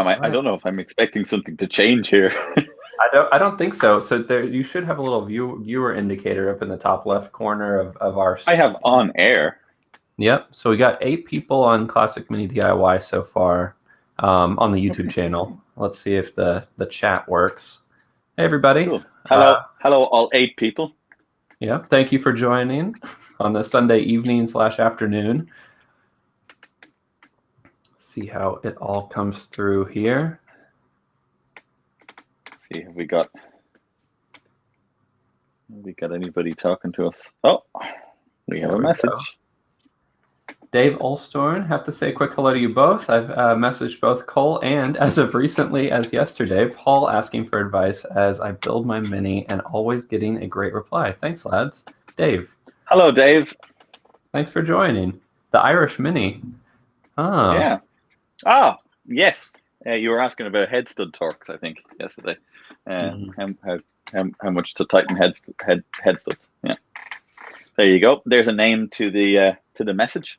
I don't know if I'm expecting something to change here. I don't think so. So there, you should have a little viewer indicator up in the top left corner of our. I have on air. Yep. So we got 8 people on Classic Mini DIY so far on the YouTube channel. Let's see if the chat works. Hey, everybody. Cool. Hello, all 8 people. Yeah. Thank you for joining on the Sunday evening / afternoon. See how it all comes through here. Let's see, have we got anybody talking to us? Oh, we have a message. Dave Olstorn, have to say a quick hello to you both. I've messaged both Cole and, as of recently as yesterday, Paul asking for advice as I build my Mini and always getting a great reply. Thanks, lads. Dave. Hello, Dave. Thanks for joining. The Irish Mini. Oh. Yeah. Ah, yes. You were asking about head stud torques, I think, yesterday. How much to tighten head studs. Yeah. There you go. There's a name to the message.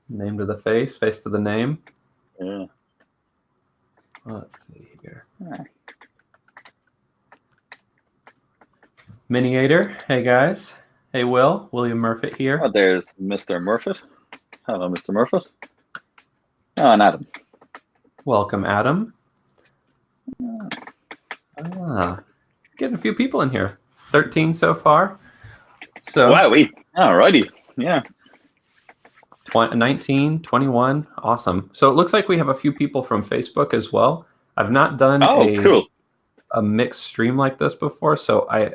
Name to the face to the name. Yeah. Let's see here. Yeah. Miniator. Hey guys. Hey William Murfitt here. Oh, there's Mr. Murfitt. Hello, Mr. Murfitt. Oh, and Adam. Welcome, Adam. Getting a few people in here. 13 so far. So wow, alrighty. Yeah. 19, 21. Awesome. So it looks like we have a few people from Facebook as well. I've not done a mixed stream like this before, so I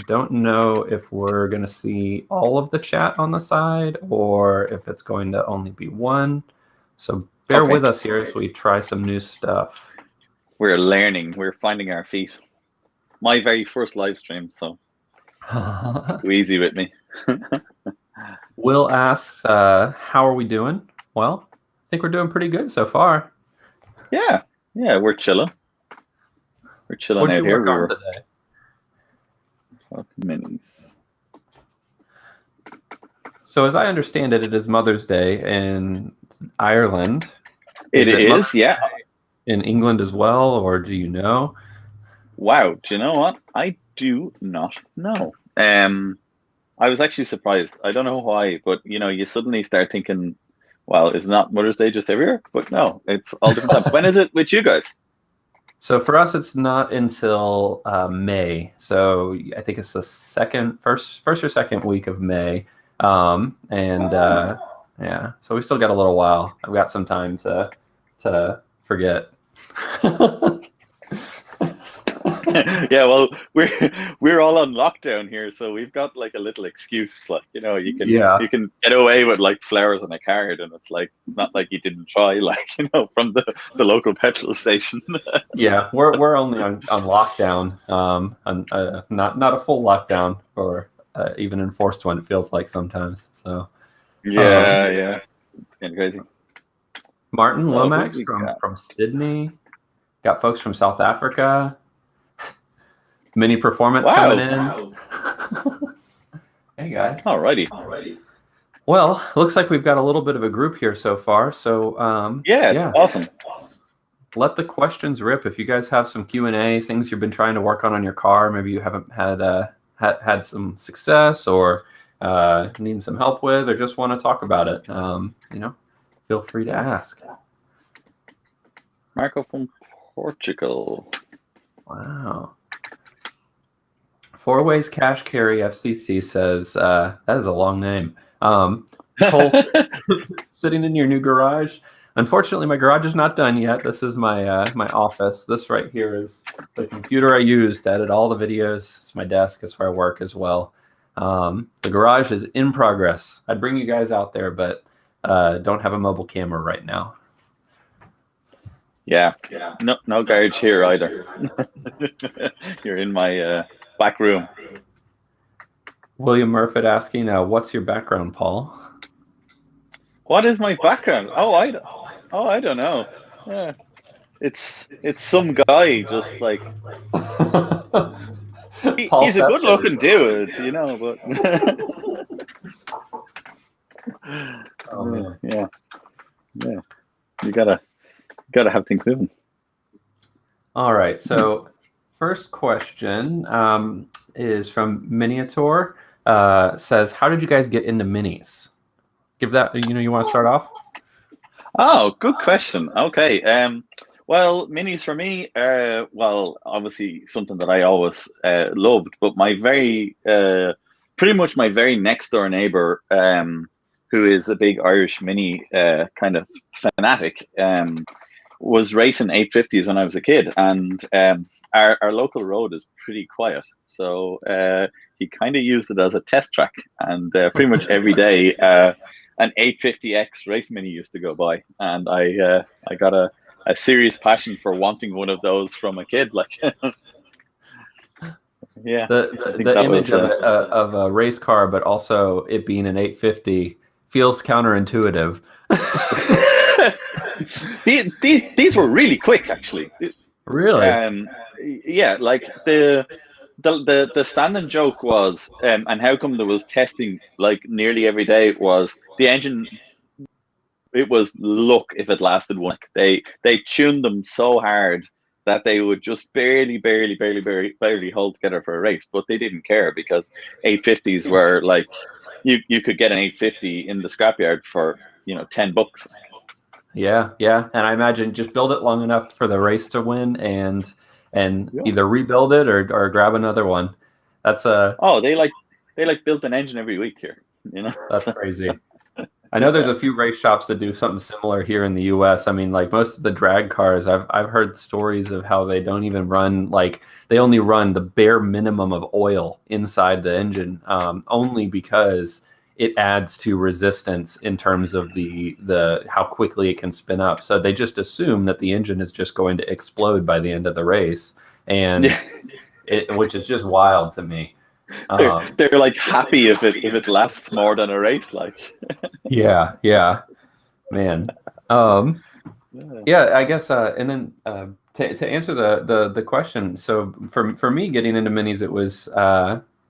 don't know if we're going to see all of the chat on the side or if it's going to only be one. So bear with us here as we try some new stuff. We're learning. We're finding our feet. My very first live stream, so too easy with me. Will asks, how are we doing? Well, I think we're doing pretty good so far. Yeah, we're chilling. We're chilling out here. Work on today? Fucking minis. So as I understand it, it is Mother's Day in Ireland. It is, yeah. In England as well, or do you know? Wow, do you know what? I do not know. I was actually surprised. I don't know why, but you suddenly start thinking, well, it's not Mother's Day just every year? But no, it's all different times. When is it with you guys? So for us, it's not until May. So I think it's the first or second week of May. Yeah, so we still got a little while. I've got some time to forget. Yeah, well, we're all on lockdown here, so we've got like a little excuse, like you can get away with like flowers on a card, and it's not like you didn't try, like from the local petrol station. Yeah, we're only on lockdown, not a full lockdown or even enforced one. It feels like sometimes. So yeah, it's kind of crazy. Martin Lomax from Sydney, got folks from South Africa. Mini Performance coming in. Hey guys. Alrighty. Well, looks like we've got a little bit of a group here so far. So it's awesome. Let the questions rip. If you guys have some Q&A, things you've been trying to work on your car, maybe you haven't had some success or need some help with, or just want to talk about it, feel free to ask. Marco from Portugal. Wow. Four Ways Cash Carry FCC says, that is a long name. Cole, sitting in your new garage. Unfortunately, my garage is not done yet. This is my my office. This right here is the computer I use to edit all the videos. It's my desk. It's where I work as well. The garage is in progress. I'd bring you guys out there, but don't have a mobile camera right now. Yeah. No garage here either. You're in my back room. William Murfitt asking, what's your background, Paul? What is my background? I don't know. Yeah. It's some guy just like he's a good-looking dude, but oh man. Yeah. You gotta have things moving. All right. So first question is from Miniature. Says, how did you guys get into minis? Give that, you want to start off? Oh, good question. Okay. Well, minis for me, well, obviously something that I always loved, but pretty much my very next door neighbor, who is a big Irish mini kind of fanatic, was racing 850s when I was a kid, and our local road is pretty quiet, so he kind of used it as a test track, and pretty much every day an 850X race mini used to go by, and I got a serious passion for wanting one of those from a kid, like. Yeah, the image of a race car, but also it being an 850 feels counterintuitive. These were really quick, actually. Really? Yeah, like the standing joke was, and how come there was testing like nearly every day, was the engine. It was luck if it lasted one. They tuned them so hard that they would just barely hold together for a race, but they didn't care because 850s were like, you could get an 850 in the scrapyard for $10. Yeah, and I imagine just build it long enough for the race to win, and either rebuild it or grab another one. That's they built an engine every week here. That's crazy. I know there's a few race shops that do something similar here in the U.S. I mean, like most of the drag cars, I've heard stories of how they don't even run, like they only run the bare minimum of oil inside the engine, only because it adds to resistance in terms of the how quickly it can spin up. So they just assume that the engine is just going to explode by the end of the race, and which is just wild to me. They're like happy if it lasts more than a race, like. yeah, man. Yeah, I guess. And then to answer the question, so for me getting into minis, it was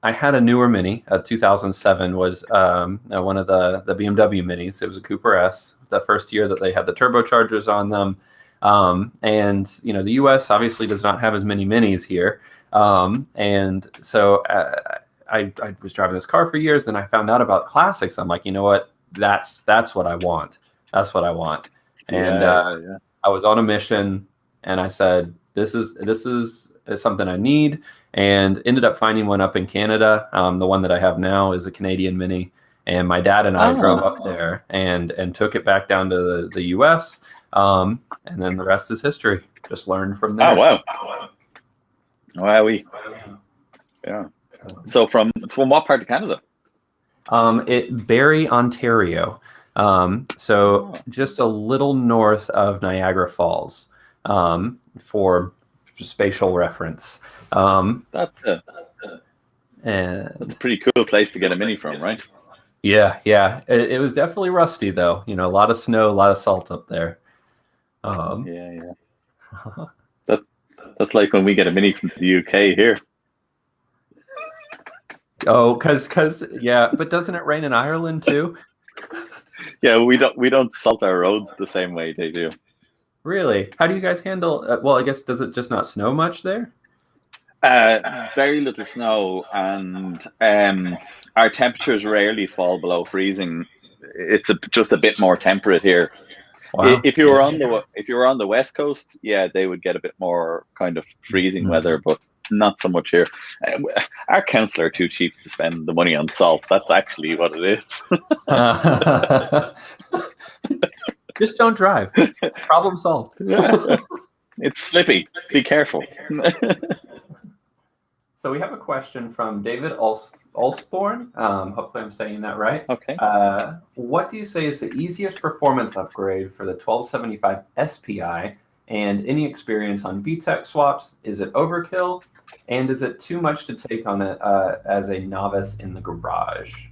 I had a newer mini. 2007 was one of the BMW minis. It was a Cooper S. The first year that they had the turbochargers on them, and the U.S. obviously does not have as many minis here. And so I was driving this car for years. Then I found out about classics. I'm like, you know what? That's what I want. That's what I want. And I was on a mission, and I said, this is something I need, and ended up finding one up in Canada. The one that I have now is a Canadian Mini, and my dad and I drove up there and took it back down to the U.S. And then the rest is history. Just learned from there. Oh wow! Wowee. Yeah. So from what part of Canada? Barrie, Ontario. So just a little north of Niagara Falls, for spatial reference. That's a pretty cool place to get a mini from, right? Yeah. It was definitely rusty though. A lot of snow, a lot of salt up there. Yeah. That's like when we get a mini from the UK here. Oh, cause yeah, but doesn't it rain in Ireland too? Yeah, we don't salt our roads the same way they do. Really? How do you guys handle? Well, I guess does it just not snow much there? Very little snow, and our temperatures rarely fall below freezing. It's just a bit more temperate here. Wow. If you were on the West Coast, yeah, they would get a bit more kind of freezing weather, but not so much here. Our council are too cheap to spend the money on salt. That's actually what it is. Just don't drive. Problem solved. It's slippy. Be careful. So we have a question from David Ulsthorn. Hopefully I'm saying that right. Okay. What do you say is the easiest performance upgrade for the 1275 SPI, and any experience on VTEC swaps? Is it overkill? And is it too much to take on it as a novice in the garage?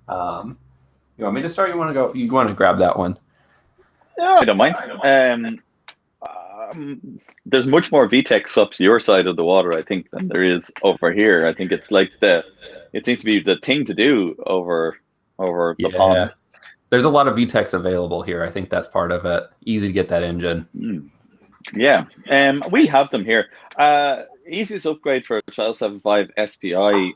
You want me to start? You want to go? You want to grab that one? Yeah, I don't mind. There's much more VTEC swaps your side of the water, I think, than there is over here. I think it's like it seems to be the thing to do over the pond. There's a lot of VTECs available here. I think that's part of it. Easy to get that engine. Yeah, we have them here. Easiest upgrade for 1275 SPI,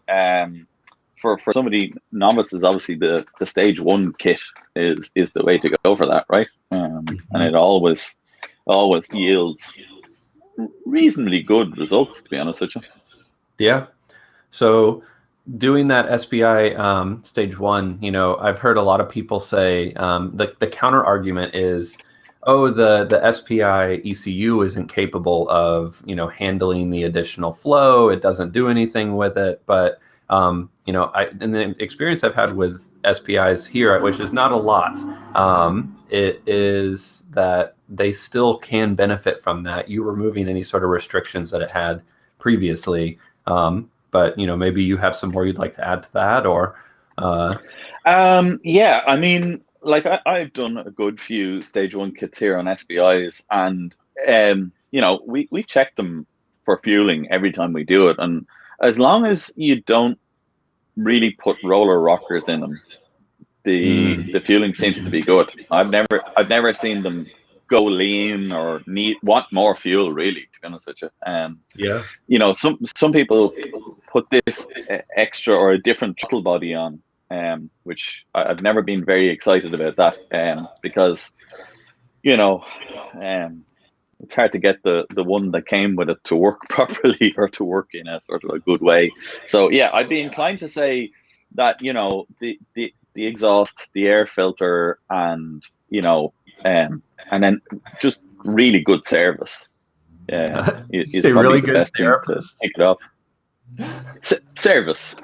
for somebody novices, obviously the stage 1 kit is the way to go for that, right? And it always yields reasonably good results, to be honest with you. Yeah. So doing that SPI stage 1, you know, I've heard a lot of people say the counter argument is, oh, the SPI ECU isn't capable of, you know, handling the additional flow. It doesn't do anything with it. But you know, in the experience I've had with SPIs here, which is not a lot, it is that they still can benefit from that. You removing any sort of restrictions that it had previously. But you know, maybe you have some more you'd like to add to that, or yeah, I mean, like I've done a good few stage 1 kits here on SPIs, and you know, we check them for fueling every time we do it, and as long as you don't really put roller rockers in them, the fueling seems to be good. I've never seen them go lean or want more fuel, really, to be honest with you. yeah, You know, some people put this extra or a different throttle body on, which I've never been very excited about that, because you know, it's hard to get the one that came with it to work properly, or to work in a sort of a good way. So yeah, I'd be inclined to say that, you know, the exhaust, the air filter, and you know, and then just really good service is say probably really the good best thing to therapist. take it off. Service.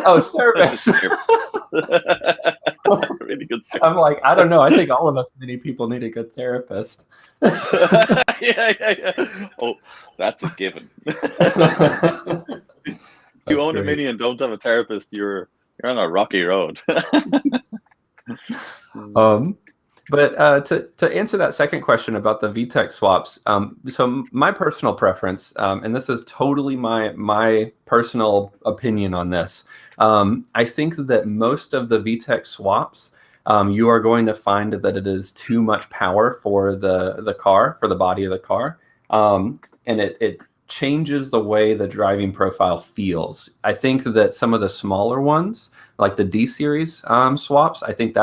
Oh, service. Really good service. I'm like, I don't know. I think all of us, many people, need a good therapist. Yeah. Oh, that's a given. You own a Mini and don't have a therapist, you're on a rocky road. But to answer that second question about the VTEC swaps, so my personal preference, and this is totally my personal opinion on this, I think that most of the VTEC swaps, you are going to find that it is too much power for the car, for the body of the car, and it changes the way the driving profile feels. I think that some of the smaller ones, like the D series swaps, I think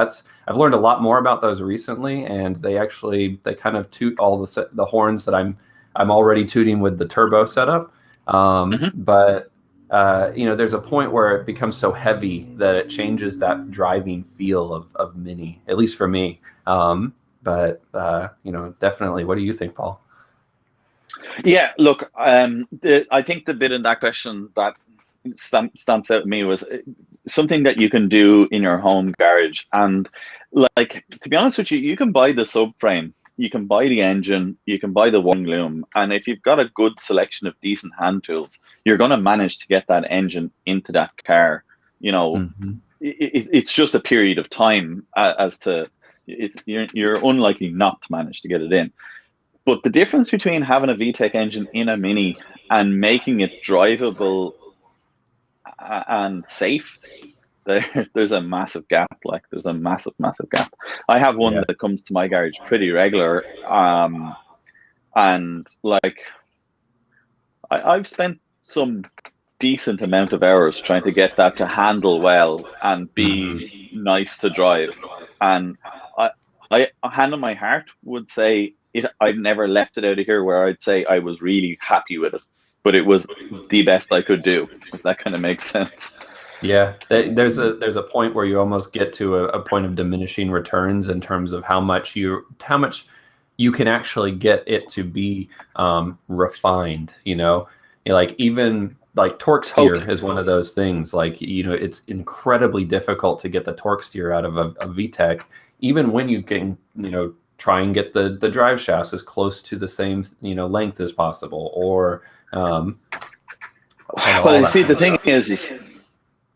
I've learned a lot more about those recently, and they kind of toot all the horns that I'm already tooting with the turbo setup. But you know, there's a point where it becomes so heavy that it changes that driving feel of Mini, at least for me. But you know, definitely. What do you think, Paul? Yeah, look, I think the bit in that question that stamps out at me was something that you can do in your home garage. And like, to be honest with you, you can buy the subframe, you can buy the engine, you can buy the wiring loom, and if you've got a good selection of decent hand tools, you're going to manage to get that engine into that car. You know, it's just a period of time as to you're unlikely not to manage to get it in. But the difference between having a VTEC engine in a Mini and making it drivable and safe, there's a massive gap. Like, there's a massive gap. I have one that comes to my garage pretty regular, and like I've spent some decent amount of hours trying to get that to handle well and be nice to drive. And I hand on my heart would say I've never left it out of here where I'd say I was really happy with it, but it was the best I could do, if that kind of makes sense. Yeah, there's a point where you almost get to a point of diminishing returns in terms of how much you can actually get it to be refined. You know, like even like torque steer is one of those things. Like, you know, it's incredibly difficult to get the torque steer out of a VTEC, even when you can, you know, try and get the drive shafts as close to the same, you know, length as possible. Or well, you see, the thing is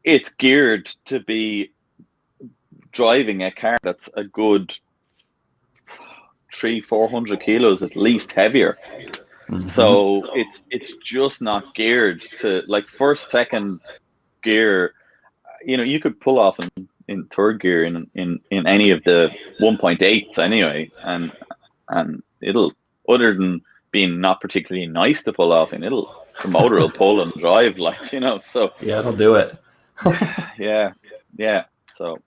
it's geared to be driving a car that's a good 300-400 kilos at least heavier. So it's just not geared to, like, first, second gear. You know, you could pull off in third gear in any of the 1.8s anyway, and it'll, other than being not particularly nice to pull off, and the motor will pull and drive, like, you know. So yeah, it'll do it. yeah. So,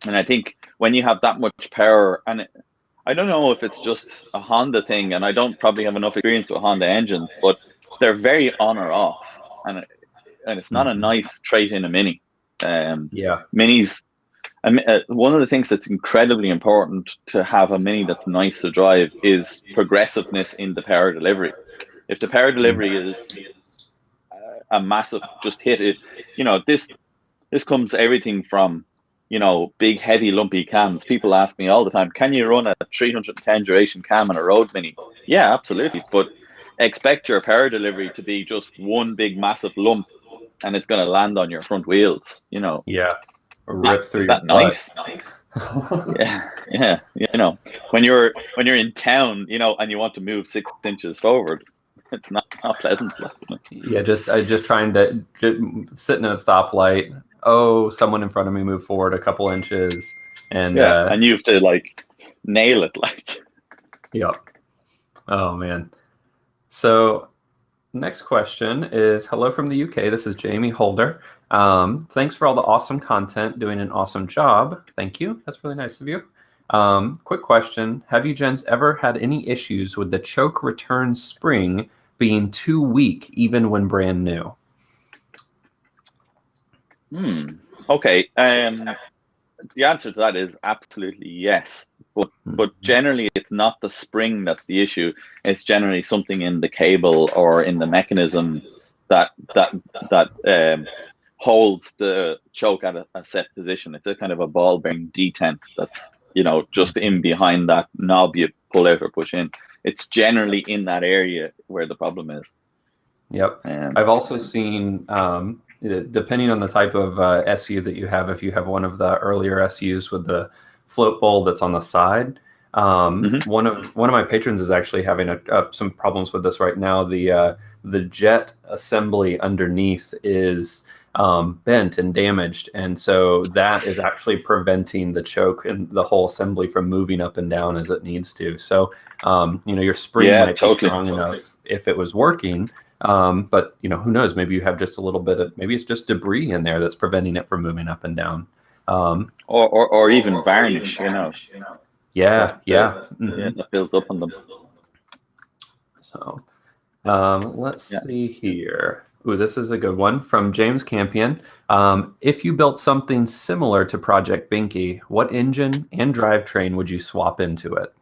and I think when you have that much power, and I don't know if it's just a Honda thing, and I don't probably have enough experience with Honda engines, but they're very on or off, and it's not a nice trait in a Mini. Minis. One of the things that's incredibly important to have a Mini that's nice to drive is progressiveness in the power delivery. If the power delivery is a massive just hit, it, you know, this comes everything from, you know, big heavy lumpy cams. People ask me all the time, can you run a 310 duration cam on a road Mini? Yeah, absolutely, but expect your power delivery to be just one big massive lump, and it's going to land on your front wheels, you know. Yeah, rip through your butt. Nice? Yeah. You know, when you're in town, you know, and you want to move 6 inches forward, it's not pleasant. Yeah, just trying to sitting at a stoplight. Oh, someone in front of me moved forward a couple inches, and and you have to like nail it, like. Yep. Oh man. So next question is, hello from the UK. This is Jamie Holder. Thanks for all the awesome content, doing an awesome job. Thank you. That's really nice of you. Quick question. Have you gents ever had any issues with the choke return spring being too weak, even when brand new? Okay. The answer to that is absolutely yes. But generally, it's not the spring that's the issue. It's generally something in the cable or in the mechanism that holds the choke at a set position. It's a kind of a ball bearing detent that's, you know, just in behind that knob you pull out or push in. It's generally in that area where the problem is. Yep. I've also seen, depending on the type of SU that you have, if you have one of the earlier SUs with the float bowl that's on the side, one of my patrons is actually having some problems with this right now. The jet assembly underneath is bent and damaged, and so that is actually preventing the choke and the whole assembly from moving up and down as it needs to. So you know, your spring might be strong enough if it was working, but you know, who knows, maybe you have just a little bit of, maybe it's just debris in there that's preventing it from moving up and down, or even varnish, you know. That builds up on them. So let's see here. Ooh, this is a good one from James Campion. If you built something similar to Project Binky, what engine and drivetrain would you swap into it?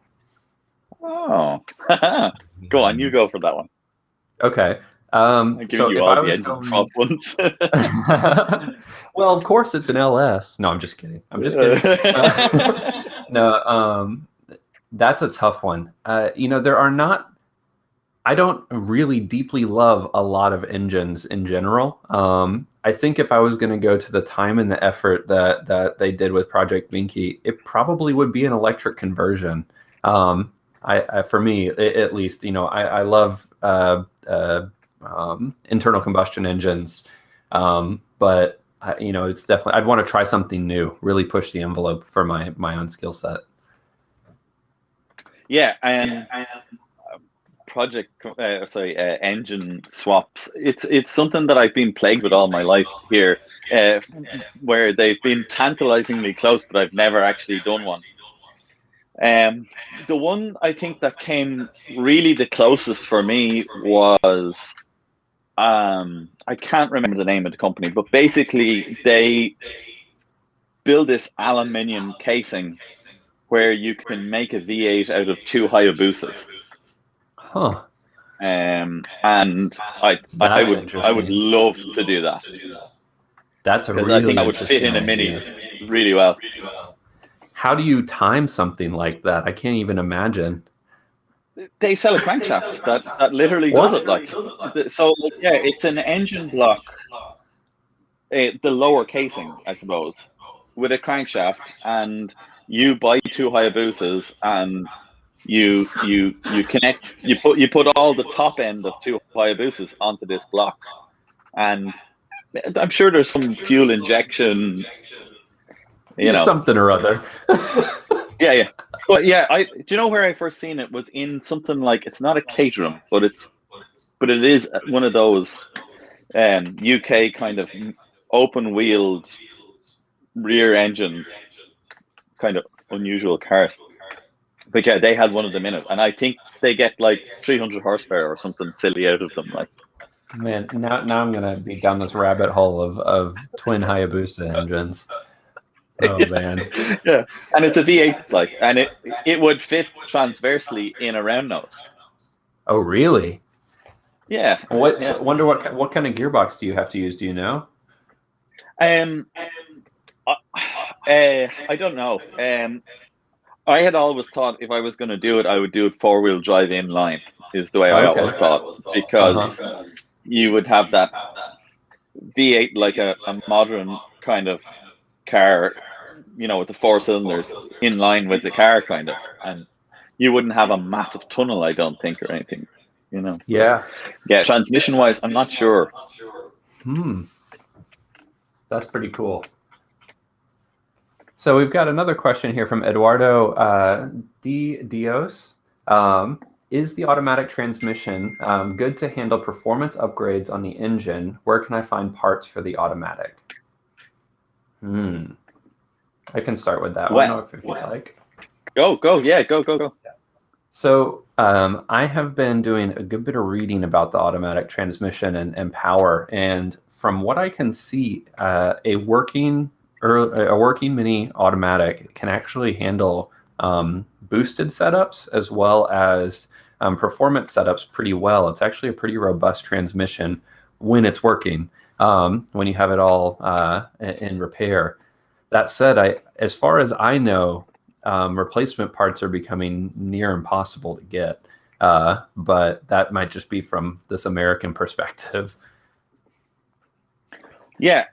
Oh, go on, you go for that one. Okay. I'm giving you all the engine swap ones. Well, of course it's an LS. No, I'm just kidding. No, that's a tough one. You know, there are not, I don't really deeply love a lot of engines in general. I think if I was going to go to the time and the effort that they did with Project Binky, it probably would be an electric conversion. For me, at least, you know, I love internal combustion engines, but you know, it's definitely, I'd want to try something new, really push the envelope for my own skill set. Yeah, engine swaps. It's something that I've been plagued with all my life here, where they've been tantalizingly close, but I've never actually done one. The one I think that came really the closest for me was, I can't remember the name of the company, but basically they build this aluminium casing where you can make a V8 out of 2 Hayabusas. Huh. And I would love to do that. That's because I think I would fit in a Mini really well. How do you time something like that? I can't even imagine. They sell a crankshaft that literally does it. Like, so yeah, it's an engine block, the lower casing, I suppose, with a crankshaft, and you buy 2 Hayabusas and you connect, you put all the top end of 2 Hayabusas onto this block, and I'm sure there's some fuel injection, you know, something or other. Yeah, yeah. But yeah, do you know where I first seen it was in something like, it's not a caterum, but it is one of those UK kind of open wheeled rear engine kind of unusual cars. But yeah, they had one of them in it, and I think they get like 300 horsepower or something silly out of them. Like, man, now I'm gonna be down this rabbit hole of twin Hayabusa engines. Oh man, yeah, and it's a V8, like, and it would fit transversely in a round nose. Oh really? Yeah. What? Wonder what kind of gearbox do you have to use? Do you know? I don't know. I had always thought if I was going to do it, I would do it 4-wheel drive inline. Is the way I always thought, because you would have that V8 like a modern kind of car, you know, with the 4 cylinders in line with the car kind of, and you wouldn't have a massive tunnel, I don't think, or anything, you know. Yeah. Transmission wise, I'm not sure. That's pretty cool. So we've got another question here from Eduardo Dios. Is the automatic transmission good to handle performance upgrades on the engine? Where can I find parts for the automatic? I can start with that one if you like. Go. Yeah, go. So I have been doing a good bit of reading about the automatic transmission and power. And from what I can see, a working mini automatic can actually handle boosted setups as well as performance setups pretty well. It's actually a pretty robust transmission when it's working, when you have it all in repair. That said, as far as I know, replacement parts are becoming near impossible to get, but that might just be from this American perspective. Yeah,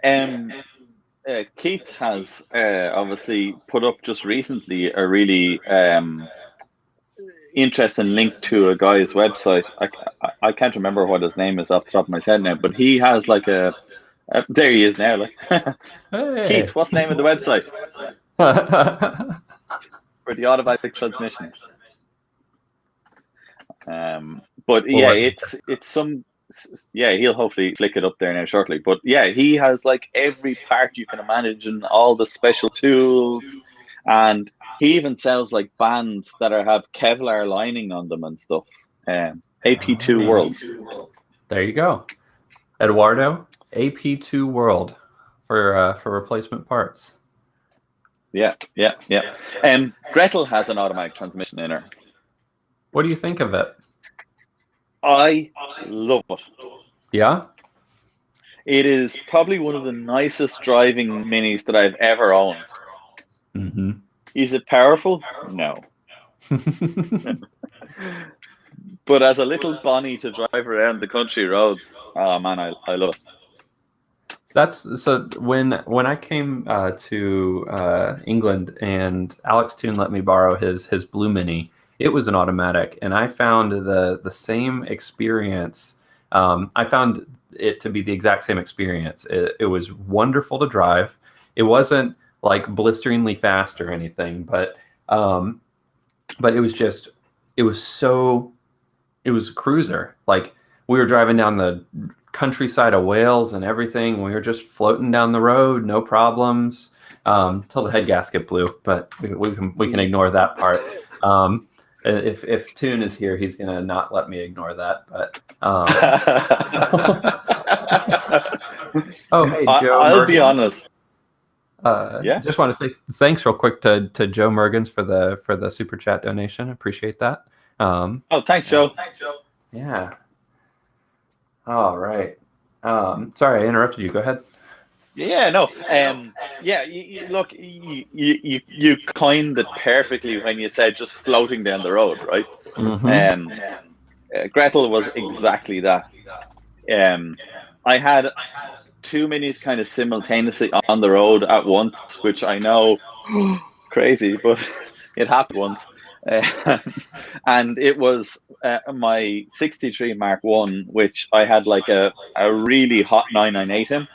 Keith has obviously put up just recently a really interesting link to a guy's website. I can't remember what his name is off the top of my head now, but he has like there he is now. Like, hey. Keith, what's the name of the website? For the automatic transmission. But yeah, it's some. Yeah, he'll hopefully flick it up there now shortly. But yeah, he has like every part you can imagine, all the special tools, and he even sells like bands that have Kevlar lining on them and stuff. AP2 World. There you go, Eduardo. AP2 World for replacement parts. Yeah. Gretel has an automatic transmission in her. What do you think of it? I love it. Yeah? It is probably one of the nicest driving minis that I've ever owned. Mm-hmm. Is it powerful? No. But as a little Bonnie to drive around the country roads, oh man, I love it. That's so when I came to England and Alex Toon let me borrow his Blue Mini, it was an automatic, and I found the same experience. I found it to be the exact same experience. It was wonderful to drive. It wasn't like blisteringly fast or anything, but it was cruiser. Like, we were driving down the countryside of Wales and everything. We were just floating down the road, no problems, till the head gasket blew. But we can ignore that part. If Toon is here, he's gonna not let me ignore that. But oh, hey, Joe. I'll be honest. Yeah. Just want to say thanks real quick to Joe Mergens for the super chat donation. Appreciate that. Oh, thanks, Joe. Yeah. All right. Sorry, I interrupted you. Go ahead. Yeah, no. Yeah, look, you coined it perfectly when you said just floating down the road, right? Mm-hmm. Gretel was exactly that. I had two minis kind of simultaneously on the road at once, which I know, crazy, but it happened once. And it was my 63 Mark 1, which I had like a really hot 998 in.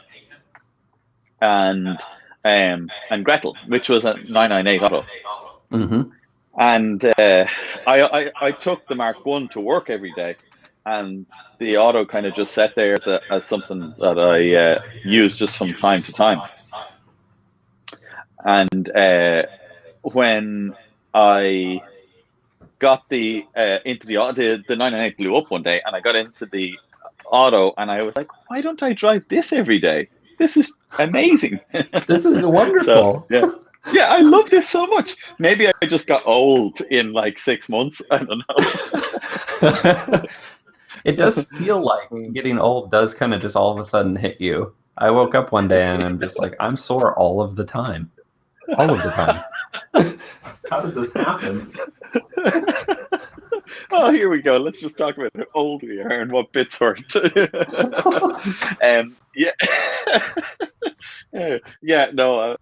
And Gretel, which was a 998 auto. Mm-hmm. And I took the Mark 1 to work every day, and the auto kind of just sat there as something that I use just from time to time. And when I got the into the 998 blew up one day, and I got into the auto, and I was like, why don't I drive this every day? This is amazing. This is wonderful. So, yeah, I love this so much. Maybe I just got old in like 6 months. I don't know. It does feel like getting old does kind of just all of a sudden hit you. I woke up one day and I'm just like, I'm sore all of the time. All of the time. How did this happen? Oh, here we go. Let's just talk about how old we are and what bits hurt. Yeah. Yeah, no,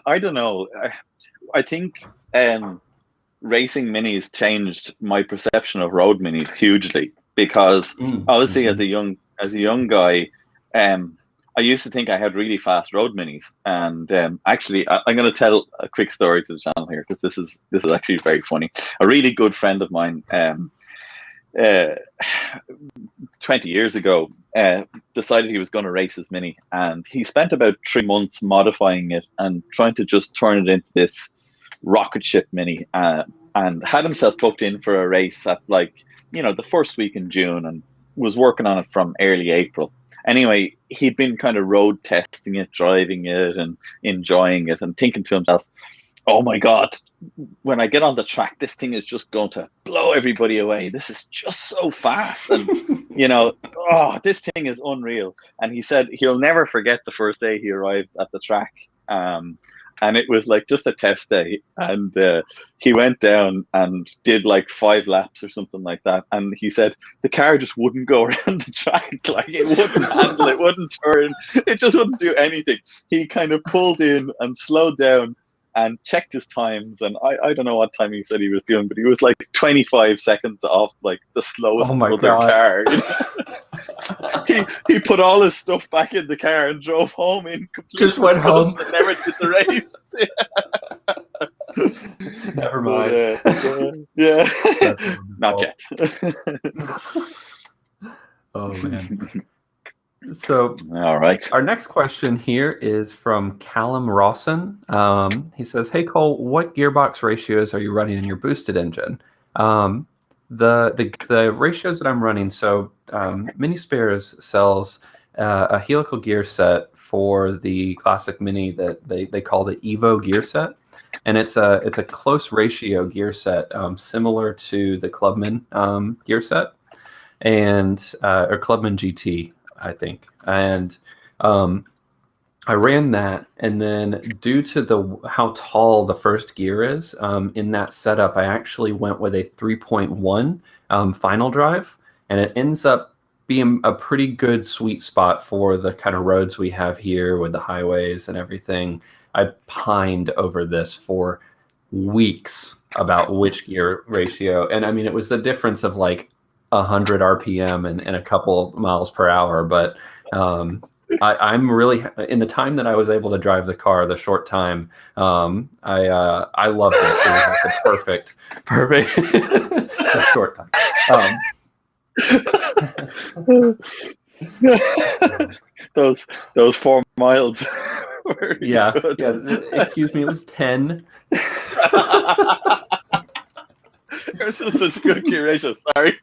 I don't know. I think racing minis changed my perception of road minis hugely, because obviously as a young guy, I used to think I had really fast road minis, and actually, I'm going to tell a quick story to the channel here, because this is actually very funny. A really good friend of mine, 20 years ago, decided he was going to race his mini, and he spent about 3 months modifying it and trying to just turn it into this rocket ship mini, and had himself booked in for a race at the first week in June, and was working on it from early April. Anyway, he'd been kind of road testing it, driving it, and enjoying it, and thinking to himself, oh my God, when I get on the track, this thing is just going to blow everybody away. This is just so fast. And, this thing is unreal. And he said he'll never forget the first day he arrived at the track. And it was like just a test day. And he went down and did like 5 laps or something like that. And he said the car just wouldn't go around the track. Like, it wouldn't handle, it wouldn't turn. It just wouldn't do anything. He kind of pulled in and slowed down and checked his times, and I don't know what time he said he was doing, but he was like 25 seconds off like the slowest car. He put all his stuff back in the car and drove home in complete just went home and never did the race. Never mind. Yeah. Not yet. Oh man. So, all right. Our next question here is from Callum Rawson. He says, "Hey Cole, what gearbox ratios are you running in your boosted engine?" The ratios that I'm running. So, Mini Spares sells a helical gear set for the classic Mini that they call the Evo gear set, and it's a close ratio gear set, similar to the Clubman gear set, and or Clubman GT. I think. And I ran that, and then due to how tall the first gear is in that setup, I actually went with a 3.1 final drive, and it ends up being a pretty good sweet spot for the kind of roads we have here with the highways and everything. I pined over this for weeks about which gear ratio, and I mean, it was the difference of like 100 RPM and a couple miles per hour, but I'm really, in the time that I was able to drive the car, the short time, I loved it. It was like the perfect the short time. Those 4 miles. Yeah. Excuse me, it was 10. It's just such a good gear ratio. Sorry.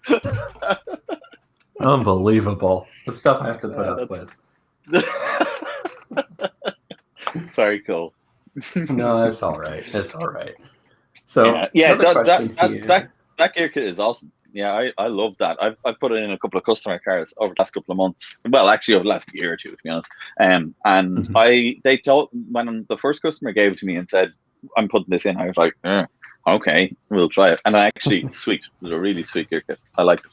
Unbelievable. The stuff I have to put up with. Sorry, Cole. No, it's all right. It's all right. So that gear kit is awesome. Yeah, I love that. I've put it in a couple of customer cars over the last couple of months. Well, actually, over the last year or two, to be honest. And they told, when the first customer gave it to me and said, "I'm putting this in," I was like, okay, we'll try it. And actually, sweet. It was a really sweet gear kit. I like it.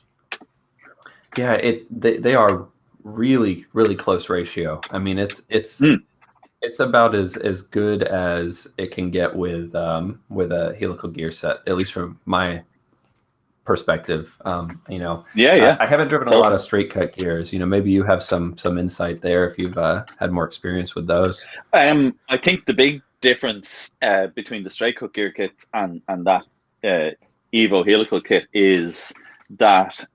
Yeah, they are really, really close ratio. I mean, it's about as good as it can get with a helical gear set, at least from my perspective. Yeah. I haven't driven a lot of straight cut gears. Maybe you have some insight there if you've had more experience with those. I think the difference between the straight cut gear kits and that Evo helical kit is that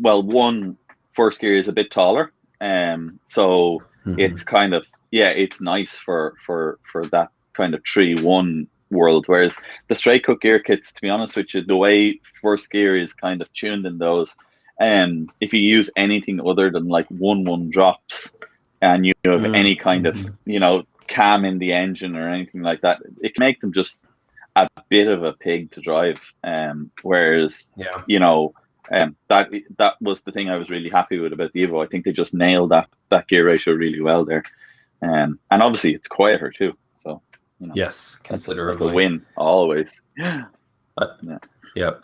well, one, first gear is a bit taller, so it's kind of, yeah, it's nice for that kind of 3-1 world, whereas the straight cut gear kits, to be honest with you, the way first gear is kind of tuned in those, if you use anything other than like 1-1 drops and you have any kind of, you know, cam in the engine or anything like that, it can make them just a bit of a pig to drive, whereas you know, that was the thing I was really happy with about the Evo. I think they just nailed that gear ratio really well there, and obviously it's quieter too, so you know, yes, considerably. That's a win always. Yeah,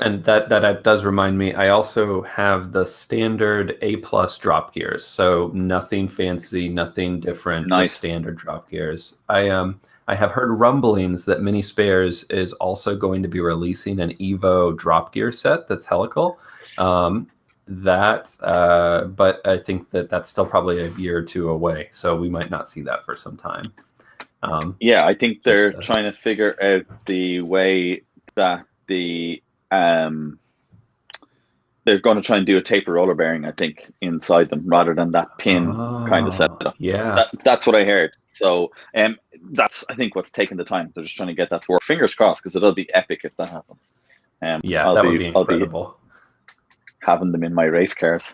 and that does remind me, I also have the standard A+ drop gears, so nothing fancy, nothing different, just standard drop gears. I have heard rumblings that Mini Spares is also going to be releasing an Evo drop gear set that's helical. But I think that's still probably a year or two away, so we might not see that for some time. Yeah, I think they're trying to figure out the way that they're going to try and do a taper roller bearing, I think, inside them rather than that pin kind of setup. Yeah, that's what I heard. So that's, I think, what's taking the time. They're just trying to get that to work. Fingers crossed, because it'll be epic if that happens. Yeah, that would be incredible. I'll be having them in my race cars.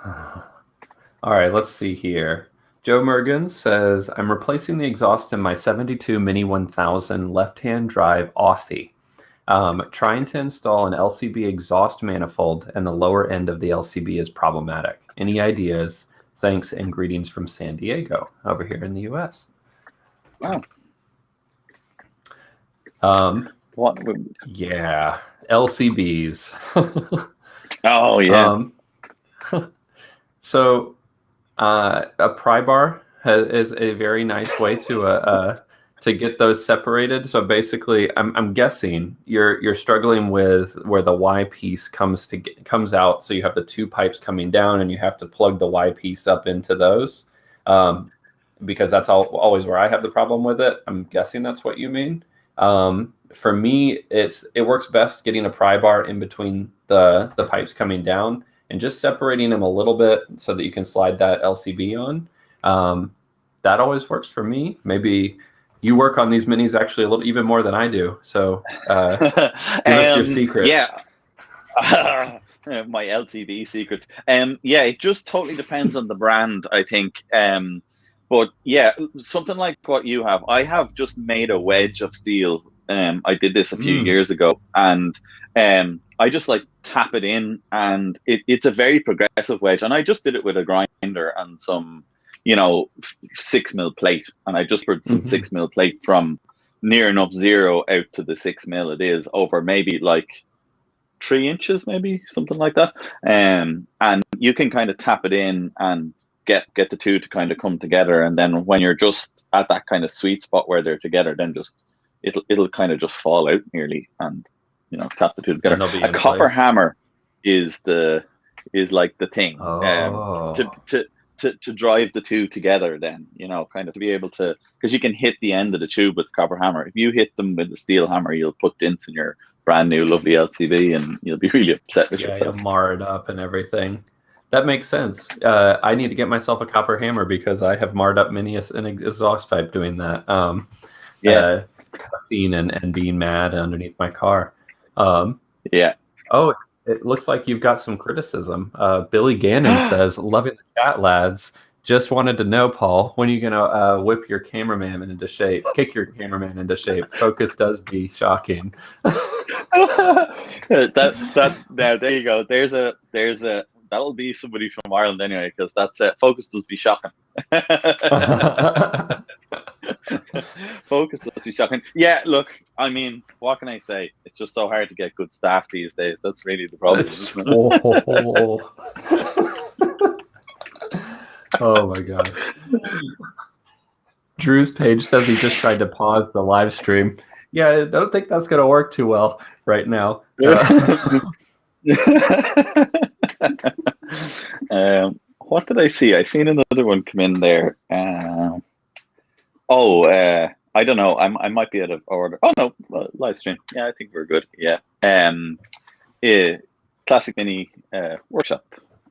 All right, let's see here. Joe Mergen says, I'm replacing the exhaust in my 72 Mini 1000 left-hand drive Authy. Trying to install an LCB exhaust manifold, and the lower end of the LCB is problematic. Any ideas? Thanks and greetings from San Diego, over here in the US. Wow. What would... Yeah, LCBs. Oh, yeah. So a pry bar is a very nice way to get those separated. So basically, I'm guessing you're struggling with where the Y piece comes out. So you have the two pipes coming down, and you have to plug the Y piece up into those, because that's always where I have the problem with it. I'm guessing that's what you mean. For me, it works best getting a pry bar in between the pipes coming down and just separating them a little bit so that you can slide that LCB on. That always works for me. Maybe you work on these minis actually a little even more than I do. So give us your secrets. Yeah. My LCB secrets. Yeah, it just totally depends on the brand, I think. But yeah, something like what you have. I have just made a wedge of steel. I did this a few years ago, and I just like tap it in, and it's a very progressive wedge. And I just did it with a grinder and some, 6mm plate, and I just put some 6mm plate from near enough zero out to the 6mm it is over maybe like 3 inches, maybe something like that. And you can kind of tap it in and get the two to kind of come together, and then when you're just at that kind of sweet spot where they're together, then just it'll kind of just fall out nearly, and tap the two together. A copper hammer is like the thing to drive the two together, then kind of to be able to, because you can hit the end of the tube with the copper hammer. If you hit them with the steel hammer, you'll put dents in your brand new lovely LCV, and you'll be really upset with yourself. You'll mar it up and everything. That makes sense. I need to get myself a copper hammer because I have marred up many an exhaust pipe doing that. Cussing and being mad underneath my car. Yeah. Oh, it looks like you've got some criticism. Billy Gannon says, loving the chat, lads. Just wanted to know, Paul, when are you going to whip your cameraman into shape? Kick your cameraman into shape. Focus does be shocking. There you go. There's a that'll be somebody from Ireland anyway, because that's it. Focus does be shocking. Focus does be shocking. Yeah, look, I mean, what can I say? It's just so hard to get good staff these days. That's really the problem. Oh my god. Drew's page says he just tried to pause the live stream. Yeah, I don't think that's going to work too well right now. What did I see? I seen another one come in there. Oh, I don't know. I might be out of order. Oh no, live stream. Yeah, I think we're good. Yeah. Yeah, Classic Mini Workshop.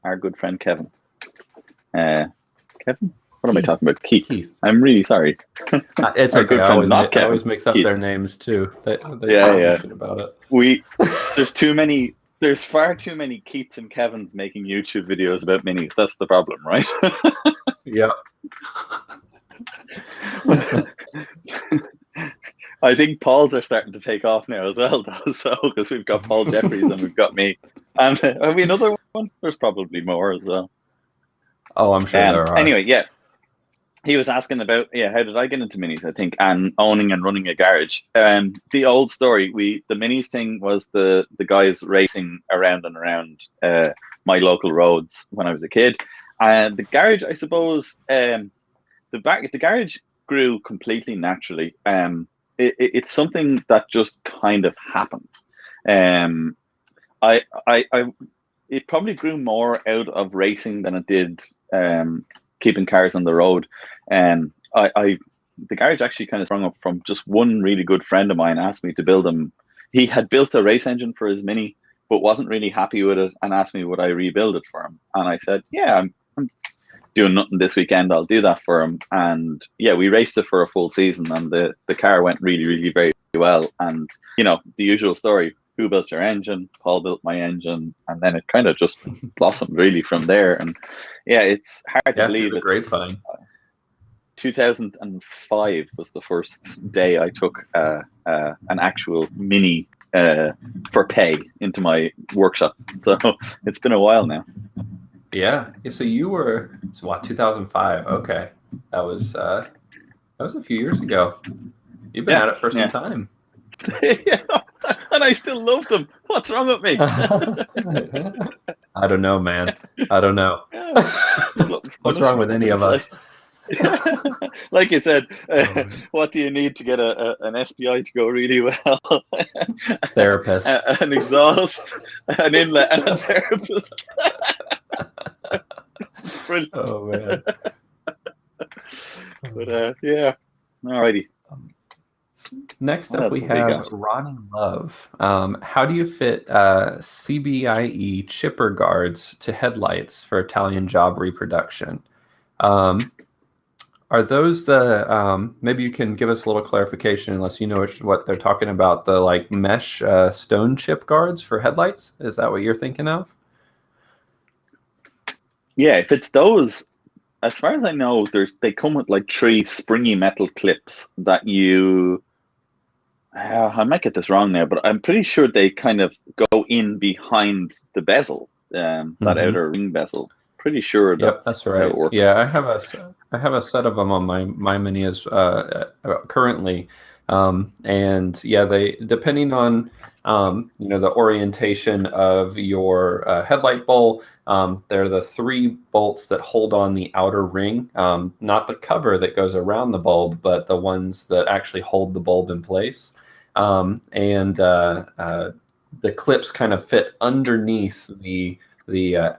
Our good friend Kevin. Kevin? What am I talking about? Keith. I'm really sorry. It's Our okay. good friend, not Kevin. I always mix up Keith. their names too. They yeah. Shit about it. There's too many. There's far too many Keiths and Kevins making YouTube videos about minis. That's the problem, right? Yeah. I think Paul's are starting to take off now as well, though. So because we've got Paul Jeffries and we've got me, and have we another one? There's probably more as well. Oh, I'm sure there are. Anyway, yeah. He was asking about, how did I get into minis, I think, and owning and running a garage. The old story, the minis thing was the guys racing around and around my local roads when I was a kid. And the garage, I suppose, the garage grew completely naturally. It's something that just kind of happened. It probably grew more out of racing than it did keeping cars on the road. The garage actually kind of sprung up from just one really good friend of mine asked me to build him. He had built a race engine for his Mini, but wasn't really happy with it and asked me would I rebuild it for him. And I said, yeah, I'm doing nothing this weekend. I'll do that for him. And yeah, we raced it for a full season and the car went really, really very well. And, the usual story, who built your engine? Paul built my engine. And then it kind of just blossomed really from there. And yeah, it's hard to believe. It's grapevine. 2005 was the first day I took an actual Mini for pay into my workshop. So it's been a while now. Yeah. So you were 2005. Okay, that was a few years ago. You've been at it for some time. Yeah, and I still love them. What's wrong with me? I don't know, man. I don't know. What's wrong with any of us? Like you said, what do you need to get an SPI to go really well? Therapist. An exhaust, an inlet, and a therapist. Brilliant. Oh, man. But yeah, alrighty. Next up, we have Ronnie Love. How do you fit CBIE chipper guards to headlights for Italian job reproduction? Are those the, maybe you can give us a little clarification unless you know what they're talking about, the like mesh stone chip guards for headlights? Is that what you're thinking of? Yeah, if it's those, as far as I know, they come with like 3 springy metal clips that you, I might get this wrong now, but I'm pretty sure they kind of go in behind the bezel, that outer ring bezel. Pretty sure that's right. How it works. Yeah, I have a set of them on my Mini as currently, and yeah, they depending on the orientation of your headlight bowl. They're the 3 bolts that hold on the outer ring, not the cover that goes around the bulb, but the ones that actually hold the bulb in place. And the clips kind of fit underneath the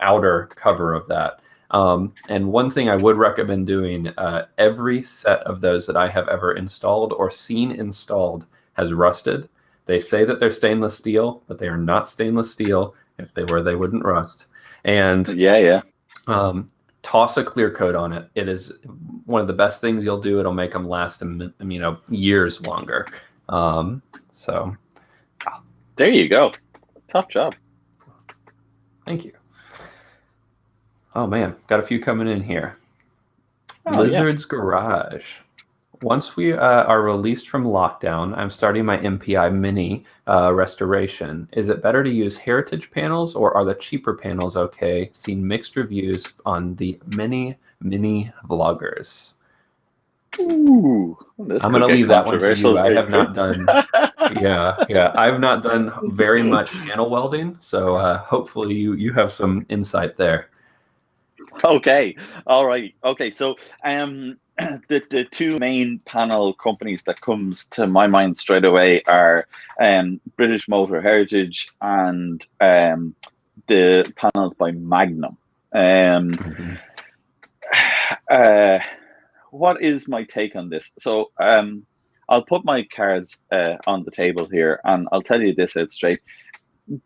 outer cover of that. And one thing I would recommend doing, every set of those that I have ever installed or seen installed has rusted. They say that they're stainless steel, but they are not stainless steel. If they were, they wouldn't rust. And toss a clear coat on it. It is one of the best things you'll do. It'll make them last, years longer. So there you go. Top job. Thank you. Oh man, got a few coming in here. Lizard's Garage. Once we are released from lockdown, I'm starting my MPI Mini restoration. Is it better to use heritage panels or are the cheaper panels okay? Seen mixed reviews on the mini vloggers. Ooh, I'm going to leave that one to you. I have not done. Yeah. I've not done very much panel welding, so hopefully you have some insight there. Okay. All right. Okay. So the 2 main panel companies that comes to my mind straight away are British Motor Heritage and the panels by Magnum. what is my take on this? So I'll put my cards on the table here, and I'll tell you this out straight.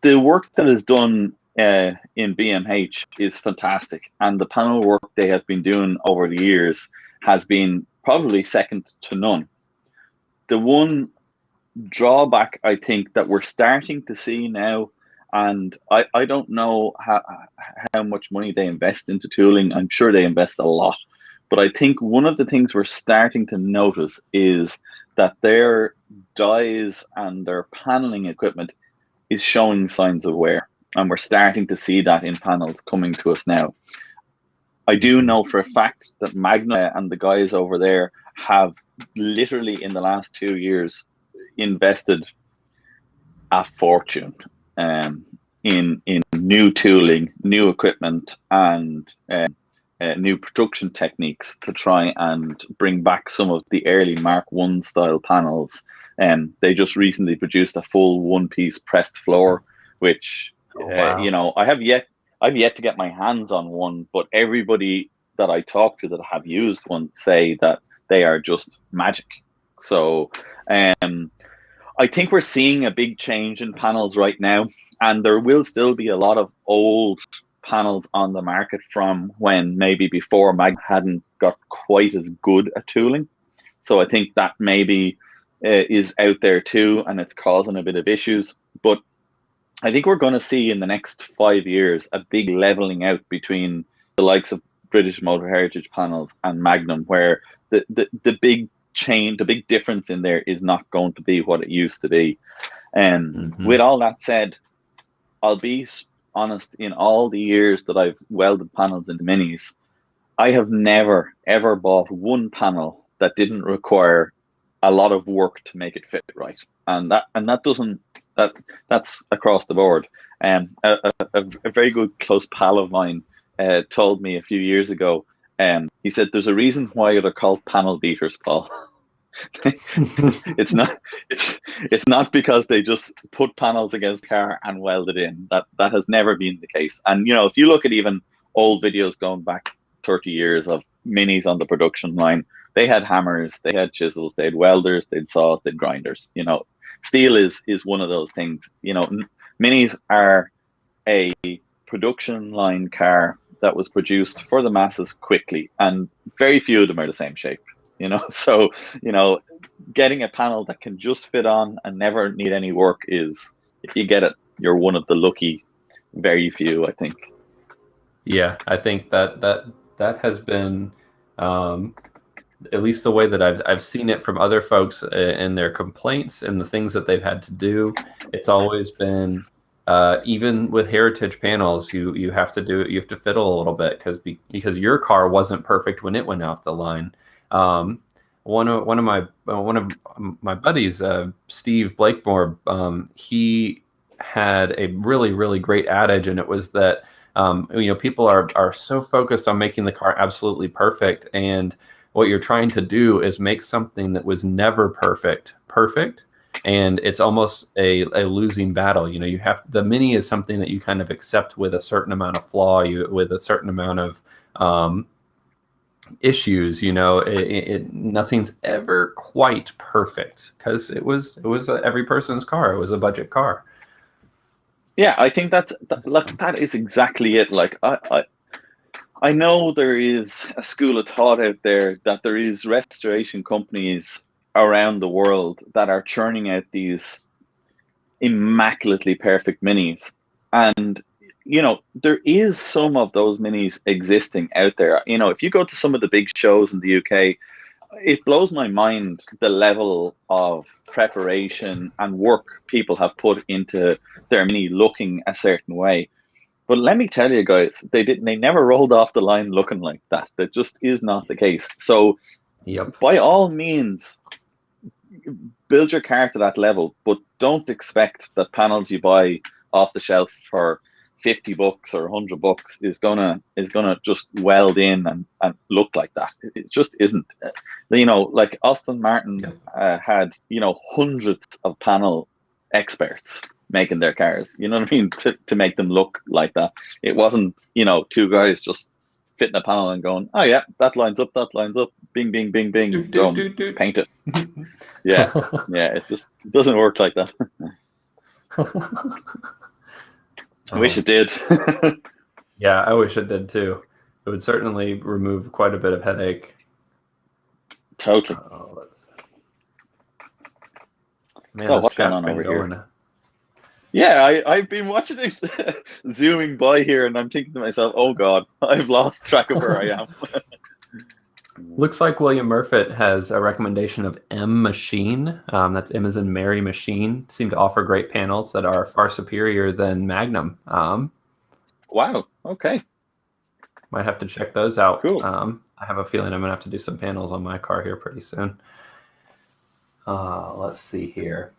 The work that is done in BMH is fantastic, and the panel work they have been doing over the years has been probably second to none. The one drawback I think that we're starting to see now, and I don't know how much money they invest into tooling. I'm sure they invest a lot, but I think one of the things we're starting to notice is that their dies and their paneling equipment is showing signs of wear, and we're starting to see that in panels coming to us now. I do know for a fact that Magna and the guys over there have literally in the last 2 years invested a fortune in new tooling, new equipment, and new production techniques to try and bring back some of the early Mark I style panels. They just recently produced a full one-piece pressed floor, which you know, I've yet to get my hands on one, but everybody that I talk to that have used one say that they are just magic. So I think we're seeing a big change in panels right now, and there will still be a lot of old panels on the market from when maybe before Mag hadn't got quite as good at tooling. So I think that maybe is out there too, and it's causing a bit of issues. But I think we're going to see in the next 5 years a big leveling out between the likes of British Motor Heritage panels and Magnum, where the big change, the big difference in there is not going to be what it used to be. And with all that said, I'll be honest, in all the years that I've welded panels into minis, I have never ever bought one panel that didn't require a lot of work to make it fit right, and that's across the board. A very good close pal of mine told me a few years ago. He said, "There's a reason why they're called panel beaters, Paul." It's not because they just put panels against the car and weld it in. That has never been the case. And you know, if you look at even old videos going back 30 years of minis on the production line, they had hammers, they had chisels, they had welders, they had saws, they had grinders. You know, steel is one of those things. You know, minis are a production line car that was produced for the masses quickly, and very few of them are the same shape. You know, so you know, getting a panel that can just fit on and never need any work is, if you get it, you're one of the lucky very few, I think. Yeah, I think that has been at least the way that I've seen it from other folks in their complaints and the things that they've had to do. It's always been even with heritage panels, you have to fiddle a little bit because your car wasn't perfect when it went off the line. One of my buddies, Steve Blakemore, he had a really great adage, and it was that you know, people are so focused on making the car absolutely perfect, and what you're trying to do is make something that was never perfect, and it's almost a losing battle. You know, the Mini is something that you kind of accept with a certain amount of flaw, with a certain amount of issues. You know, nothing's ever quite perfect because it was every person's car. It was a budget car. Yeah, I think that is exactly it. Like I know there is a school of thought out there that there is restoration companies around the world that are churning out these immaculately perfect minis, and you know, there is some of those minis existing out there. You know, if you go to some of the big shows in the UK, it blows my mind the level of preparation and work people have put into their Mini looking a certain way. But let me tell you guys, they never rolled off the line looking like that. That just is not the case. So by all means, build your car to that level, but don't expect that panels you buy off the shelf for $50 or $100 is gonna just weld in and look like that. It just isn't. You know, like Aston Martin had, you know, hundreds of panel experts making their cars. You know what I mean? To make them look like that. It wasn't, you know, two guys just fitting a panel and going, oh yeah, that lines up, bing, bing, bing, bing, boom, paint it. Yeah, it just doesn't work like that. I wish it did. Yeah, I wish it did too. It would certainly remove quite a bit of headache. Totally. Man, so this what's going chat's on been over going. here? Yeah, I've been watching it zooming by here, and I'm thinking to myself, oh God, I've lost track of where I am. Looks like William Murfitt has a recommendation of M Machine. That's M as in Mary Machine. Seem to offer great panels that are far superior than Magnum. Wow, okay. Might have to check those out. Cool. I have a feeling I'm going to have to do some panels on my car here pretty soon. Let's see here.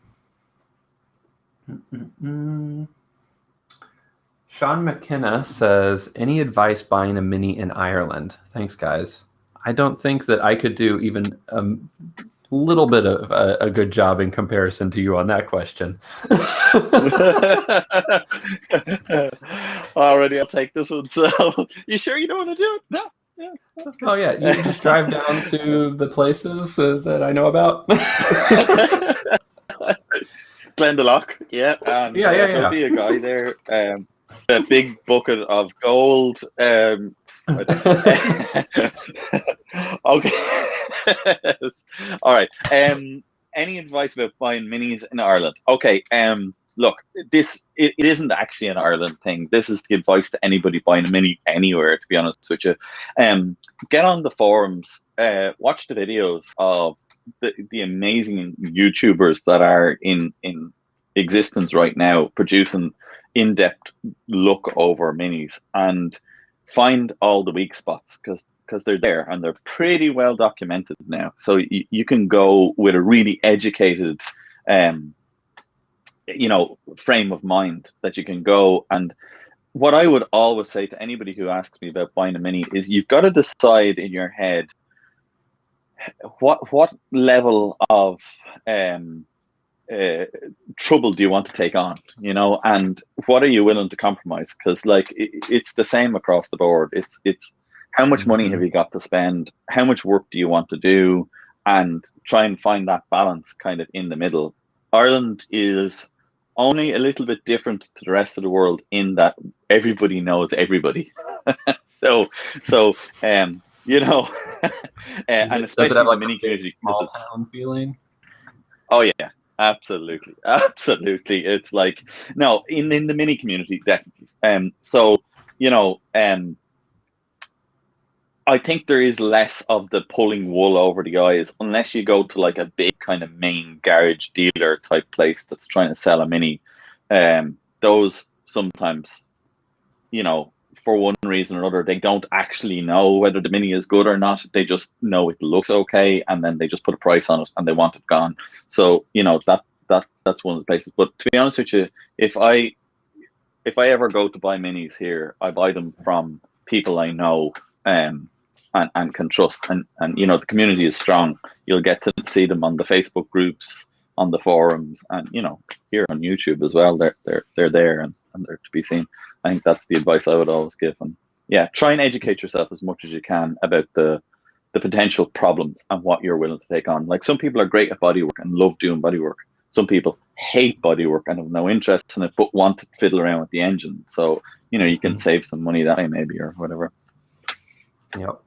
Sean McKenna says, any advice buying a Mini in Ireland? Thanks, guys. I don't think that I could do even a little bit of a good job in comparison to you on that question. Already, I'll take this one. So, you sure you don't want to do it? No. Yeah. Oh yeah, you just drive down to the places that I know about. Glendalough, yeah. There'll be a guy there, a big bucket of gold. Okay. All right. Any advice about buying minis in Ireland? Okay. Look, it isn't actually an Ireland thing. This is the advice to anybody buying a mini anywhere, to be honest with you. Get on the forums, watch the videos of the amazing YouTubers that are in existence right now, producing in-depth look over minis, and find all the weak spots, because they're there and they're pretty well documented now. So you can go with a really educated frame of mind that you can go. And what I would always say to anybody who asks me about buying a mini is, you've got to decide in your head what level of trouble do you want to take on, and what are you willing to compromise? Because it's the same across the board. It's how much money have you got to spend, how much work do you want to do, and try and find that balance kind of in the middle. Ireland is only a little bit different to the rest of the world in that everybody knows everybody. so and especially the mini community, small town feeling. Oh yeah, absolutely. It's like, no, in the mini community, definitely. I think there is less of the pulling wool over the eyes, unless you go to like a big kind of main garage dealer type place that's trying to sell a mini. Those sometimes, for one reason or another, they don't actually know whether the mini is good or not. They just know it looks okay, and then they just put a price on it and they want it gone. So that's one of the places. But to be honest with you, if I ever go to buy minis here, I buy them from people I know and can trust, and the community is strong. You'll get to see them on the Facebook groups, on the forums, and here on YouTube as well. They're there and they're to be seen. I think that's the advice I would always give. And yeah, try and educate yourself as much as you can about the potential problems and what you're willing to take on. Like, some people are great at bodywork and love doing bodywork. Some people hate bodywork and have no interest in it, but want to fiddle around with the engine. So you can save some money that way, maybe, or whatever. Yep.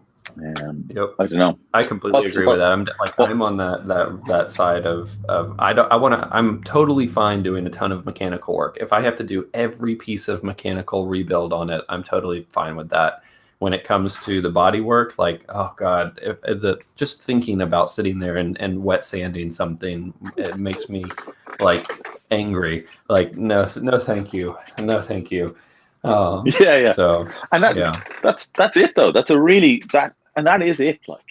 Yep. I don't know. I completely agree with that. I'm on that side of I'm totally fine doing a ton of mechanical work. If I have to do every piece of mechanical rebuild on it, I'm totally fine with that. When it comes to the body work, like, oh God, just thinking about sitting there and wet sanding something, it makes me like angry. Like, no, thank you. No, thank you. Yeah. So, and that's it though. That's a really that is it. Like,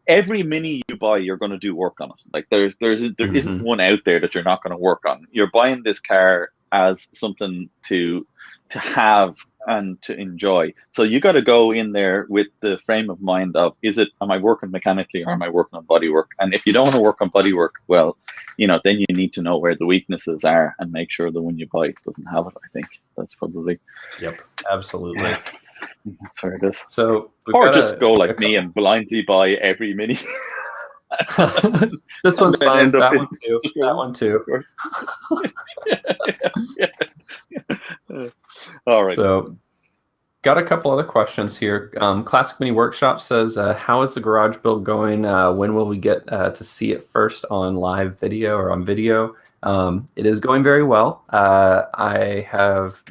every mini you buy, you're going to do work on it. Like, there isn't one out there that you're not going to work on. You're buying this car as something to have and to enjoy. So you got to go in there with the frame of mind of, am I working mechanically or am I working on bodywork? And if you don't want to work on bodywork, well, then you need to know where the weaknesses are and make sure the one you buy doesn't have it. I think that's probably. Yep, absolutely. That's where it is. So or just go like me and blindly buy every Mini. This one's fine. That one too. That one too. All right. So, got a couple other questions here. Classic Mini Workshop says, how is the garage build going? When will we get to see it first on live video or on video? It is going very well. I have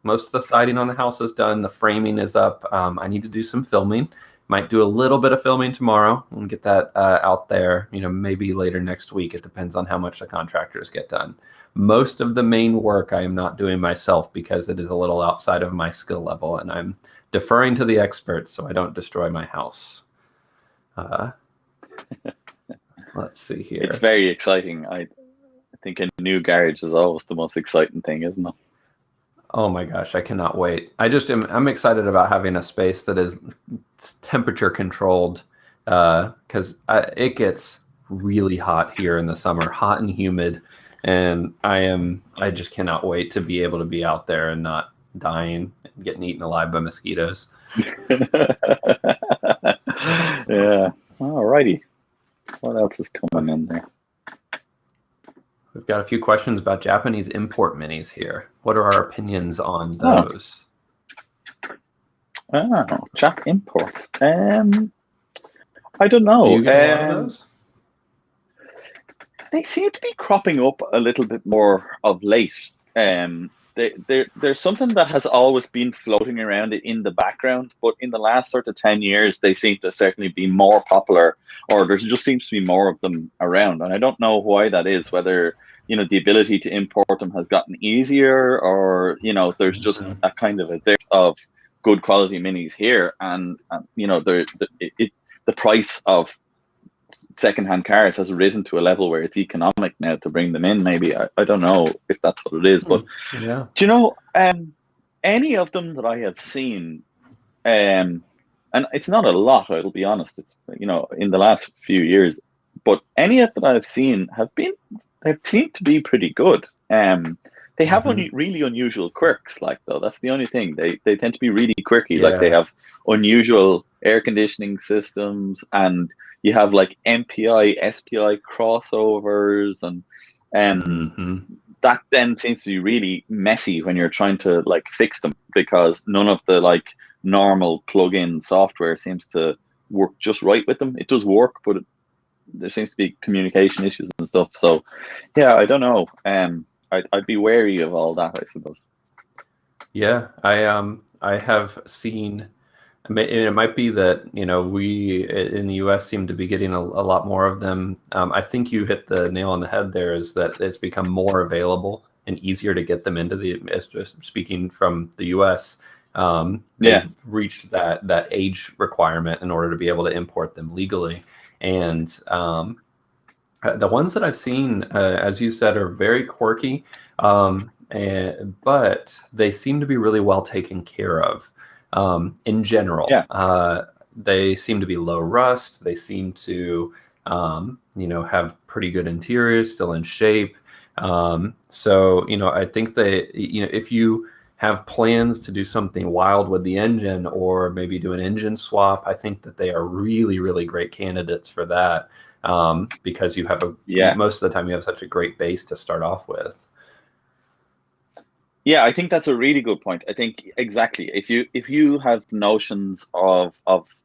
most of the siding on the house is done. The framing is up. I need to do some filming. Might do a little bit of filming tomorrow and get that out there, maybe later next week. It depends on how much the contractors get done. Most of the main work I am not doing myself because it is a little outside of my skill level, and I'm deferring to the experts so I don't destroy my house. Let's see here. It's very exciting. I think a new garage is always the most exciting thing, isn't it? Oh my gosh, I cannot wait. I'm excited about having a space that is temperature controlled because it gets really hot here in the summer, hot and humid. And I just cannot wait to be able to be out there and not dying and getting eaten alive by mosquitoes. Yeah. All righty. What else is coming in there? We've got a few questions about Japanese import minis here. What are our opinions on those? Oh, Jap imports. I don't know. Do you get a lot of those? They seem to be cropping up a little bit more of late. There's something that has always been floating around in the background, but in the last sort of 10 years, they seem to certainly be more popular, or there just seems to be more of them around. And I don't know why that is, whether, the ability to import them has gotten easier, or, there's just a kind of a dearth of good quality minis here. And the price of secondhand cars has risen to a level where it's economic now to bring them in. Maybe I don't know if that's what it is, but yeah. Do any of them that I have seen, and it's not a lot, I'll be honest, it's in the last few years, but any of that I've seen have seemed to be pretty good. They have really unusual quirks, though. That's the only thing. They tend to be really quirky. Yeah. Like they have unusual air conditioning systems, and you have like MPI, SPI crossovers, and that then seems to be really messy when you're trying to fix them, because none of the normal plug-in software seems to work just right with them. It does work, but there seems to be communication issues and stuff. So yeah, I don't know. I'd be wary of all that, I suppose. Yeah, I have seen. It might be that we in the U.S. seem to be getting a lot more of them. I think you hit the nail on the head there. Is that it's become more available and easier to get them into the. Speaking from the U.S., they've reached that age requirement in order to be able to import them legally. And the ones that I've seen, as you said, are very quirky, but they seem to be really well taken care of. In general, they seem to be low rust. They seem to, have pretty good interiors, still in shape. So, I think that, if you have plans to do something wild with the engine, or maybe do an engine swap, I think that they are really, really great candidates for that. Because you have most of the time you have such a great base to start off with. Yeah, I think that's a really good point. I think exactly if you have notions of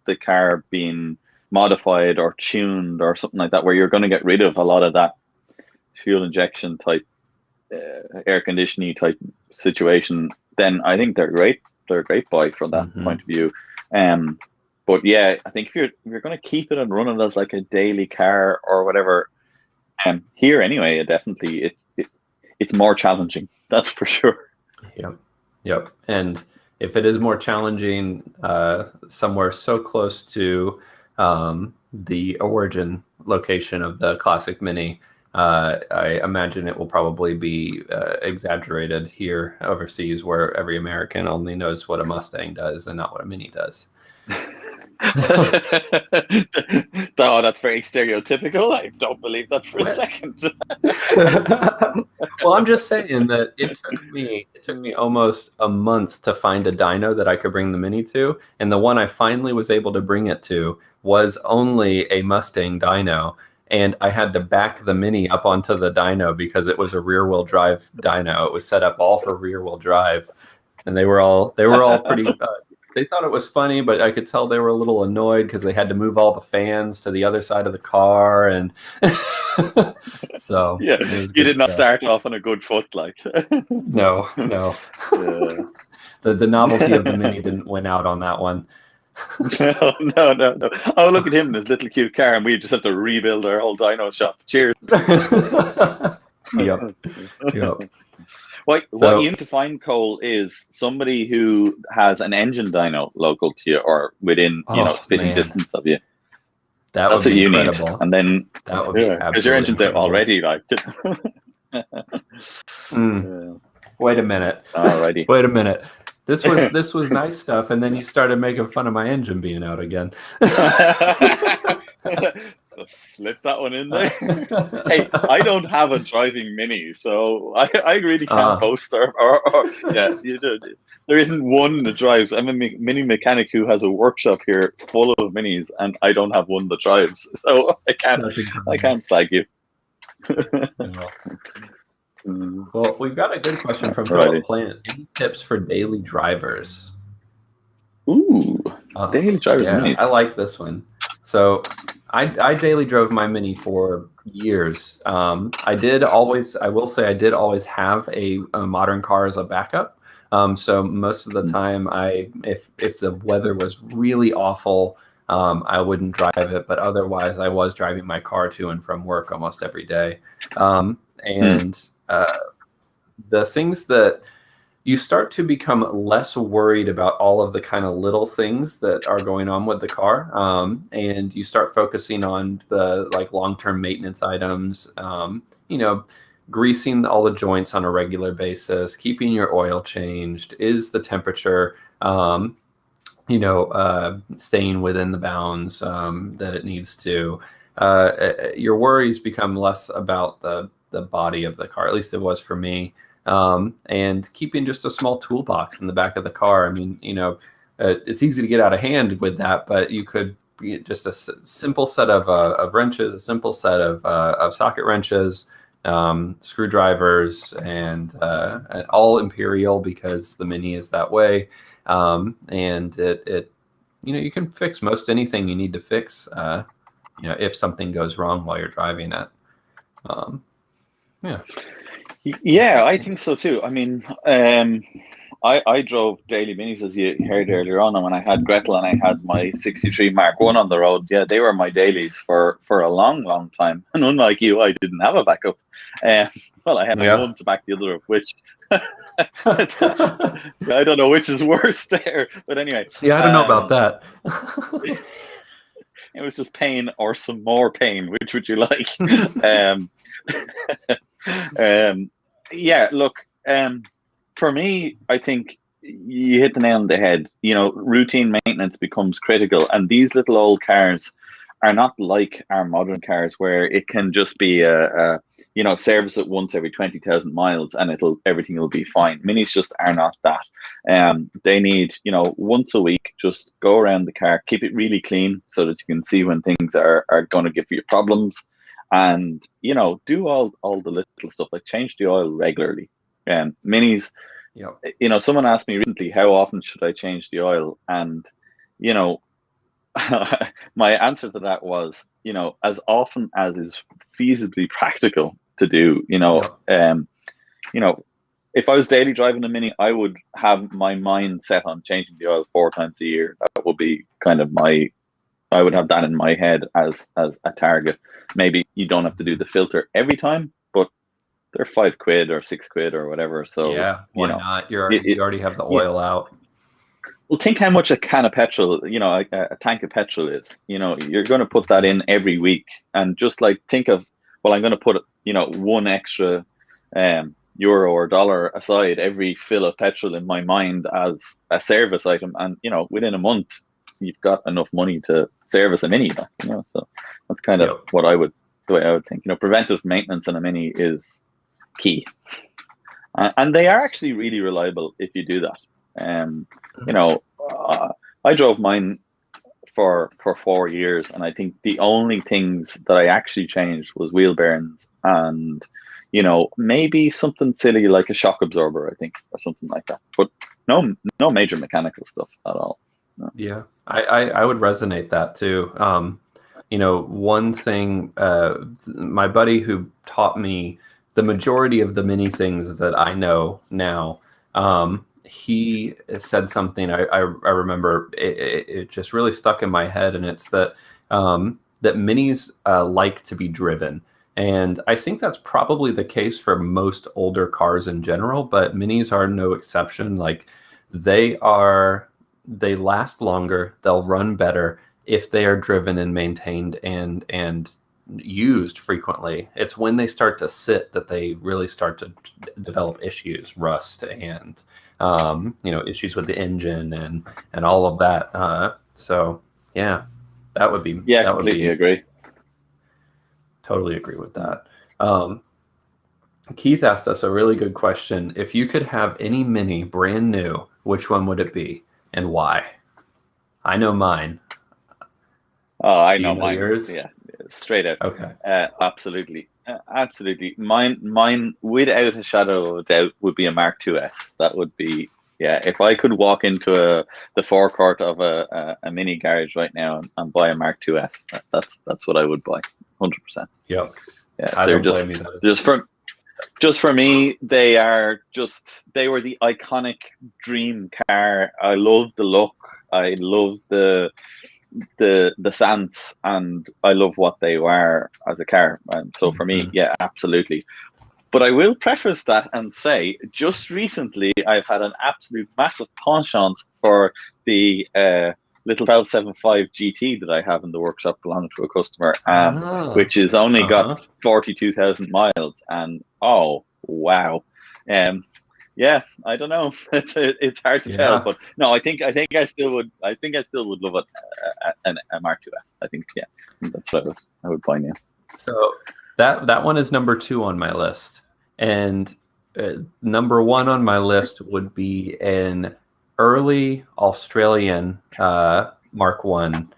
the car being modified or tuned or something like that, where you're going to get rid of a lot of that fuel injection type, air conditioning type situation, then I think they're great. They're a great buy from that point of view. But yeah, I think if you're going to keep it and run it as like a daily car or whatever, here anyway, definitely it's more challenging. That's for sure. Yep. And if it is more challenging somewhere so close to the origin location of the classic Mini, I imagine it will probably be exaggerated here overseas, where every American only knows what a Mustang does and not what a Mini does. Oh, that's very stereotypical. I don't believe that for a second. Well, I'm just saying that it took me almost a month to find a dyno that I could bring the Mini to, and the one I finally was able to bring it to was only a Mustang dyno, and I had to back the Mini up onto the dyno because it was a rear-wheel drive dyno. It was set up all for rear-wheel drive, and they were all pretty. They thought it was funny, but I could tell they were a little annoyed because they had to move all the fans to the other side of the car, and so yeah, you did not start off on a good foot, like. No. Yeah. The novelty of the Mini didn't win out on that one. No. Oh, look at him in his little cute car, and we just have to rebuild our whole dyno shop. Cheers. Yep. What you need to find, Cole, is somebody who has an engine dyno local to you or within spitting distance of you. That's what you incredible. Need. And then that would be because your engine's out already, like. Wait a minute. Alrighty. Wait a minute. This was nice stuff, and then you started making fun of my engine being out again. Slip that one in there. Hey, I don't have a driving Mini, so I really can't boast. Or yeah, there isn't one that drives. I'm a Mini mechanic who has a workshop here full of Minis, and I don't have one that drives, so I can't flag you. Well, we've got a good question from Philip Plant. Any tips for daily drivers? Ooh, daily drivers. Yeah, Minis. I like this one. So I daily drove my Mini for years. I will say I did always have a modern car as a backup. So most of the time, if the weather was really awful, I wouldn't drive it. But otherwise, I was driving my car to and from work almost every day. The things that you start to become less worried about all of the kind of little things that are going on with the car. And you start focusing on the long-term maintenance items, greasing all the joints on a regular basis, keeping your oil changed, is the temperature, staying within the bounds that it needs to. Your worries become less about the body of the car, at least it was for me. And keeping just a small toolbox in the back of the car. I mean, it's easy to get out of hand with that, but you could just a simple set of wrenches, a simple set of socket wrenches, screwdrivers, and all Imperial because the Mini is that way. And it you can fix most anything you need to fix, if something goes wrong while you're driving it. Yeah, I think so too. I mean, I drove daily Minis, as you heard earlier on, and when I had Gretel and I had my 63 Mark 1 on the road, yeah, they were my dailies for a long, long time. And unlike you, I didn't have a backup. Well, I had one to back the other up, which I don't know which is worse there. But anyway. Yeah, I don't know about that. It was just pain or some more pain. Which would you like? Yeah, look, for me, I think you hit the nail on the head. Routine maintenance becomes critical, and these little old cars are not like our modern cars where it can just be service it once every 20,000 miles and everything will be fine. Minis just are not that. They need, once a week, just go around the car, keep it really clean so that you can see when things are going to give you problems. And, do all the little stuff, like change the oil regularly. Minis, someone asked me recently, how often should I change the oil? And, my answer to that was, as often as is feasibly practical to do. If I was daily driving a Mini, I would have my mind set on changing the oil 4 times a year. That would be kind of I would have that in my head as a target. Maybe you don't have to do the filter every time, but they're £5 or £6 or whatever. So yeah, why not? You already have the oil out. Well, think how much a can of petrol, a tank of petrol is. You're going to put that in every week, and just think of, well, I'm going to put one extra euro or dollar aside every fill of petrol in my mind as a service item, and within a month, you've got enough money to service a Mini, like, you know. So that's kind of what the way I would think. You know, preventive maintenance in a Mini is key, and they are actually really reliable if you do that. You know, I drove mine for 4 years, and I think the only things that I actually changed was wheel bearings and, you know, maybe something silly like a shock absorber, I think, or something like that. But no major mechanical stuff at all. No. Yeah, I would resonate that too. You know, one thing, my buddy who taught me the majority of the many things that I know now, he said something I remember, it just really stuck in my head, and it's that that minis like to be driven. And I think that's probably the case for most older cars in general, but minis are no exception. Like they last longer, they'll run better if they are driven and maintained and used frequently. It's when they start to sit that they really start to develop issues, rust, and you know, issues with the engine and all of that. So yeah, that would be completely agree. Totally agree with that. Keith asked us a really good question. If you could have any Mini brand new, which one would it be and why? I know mine. Oh, I know mine. Yours? Yeah, straight out. Okay. Absolutely. Absolutely. Mine, without a shadow of a doubt, would be a Mark IIS. That would be, yeah. If I could walk into the forecourt of a Mini garage right now and buy a Mark IIS, that's what I would buy, 100%. Yep. Yeah, they're just for me. They were the iconic dream car. I love the look. I love the stance, and I love what they were as a car. So for me, yeah, absolutely. But I will preface that and say, just recently, I've had an absolute massive penchant for the little 1275 GT that I have in the workshop belonging to a customer, which has only got 42,000 miles. And oh, wow. Yeah, I don't know. It's hard to tell, but no, I think I still would love a Mark IIS. I think that's what I would buy now. So that one is number 2 on my list, and number 1 on my list would be an early Australian Mark 1.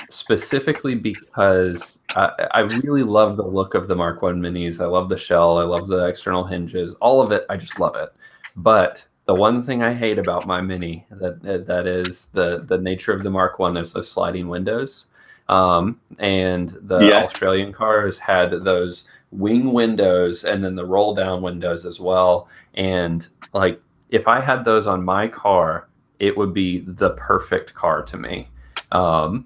Specifically because I really love the look of the Mark 1 minis. I love the shell. I love the external hinges. All of it. I just love it. But the one thing I hate about my Mini, that is the nature of the Mark 1, is those sliding windows. And the Australian cars had those wing windows and then the roll down windows as well. And like, if I had those on my car, it would be the perfect car to me. And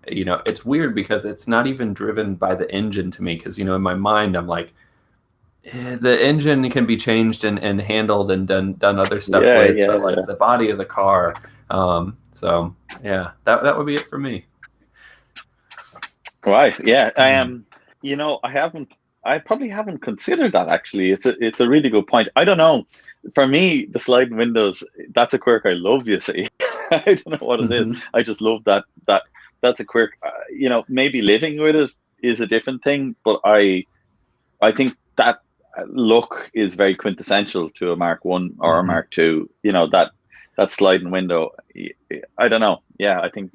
you know, it's weird because it's not even driven by the engine to me, because, you know, in my mind I'm like, the engine can be changed and handled and done other stuff with, but like the body of the car. So yeah, that would be it for me. Right. Yeah. You know, I probably haven't considered that, actually. It's a really good point. I don't know. For me, the sliding windows, that's a quirk I love, you see. I don't know what it is. I just love that's a quirk. You know, maybe living with it is a different thing, but I think that look is very quintessential to a Mark 1 or a Mark 2. You know, that sliding window. I don't know. Yeah, I think.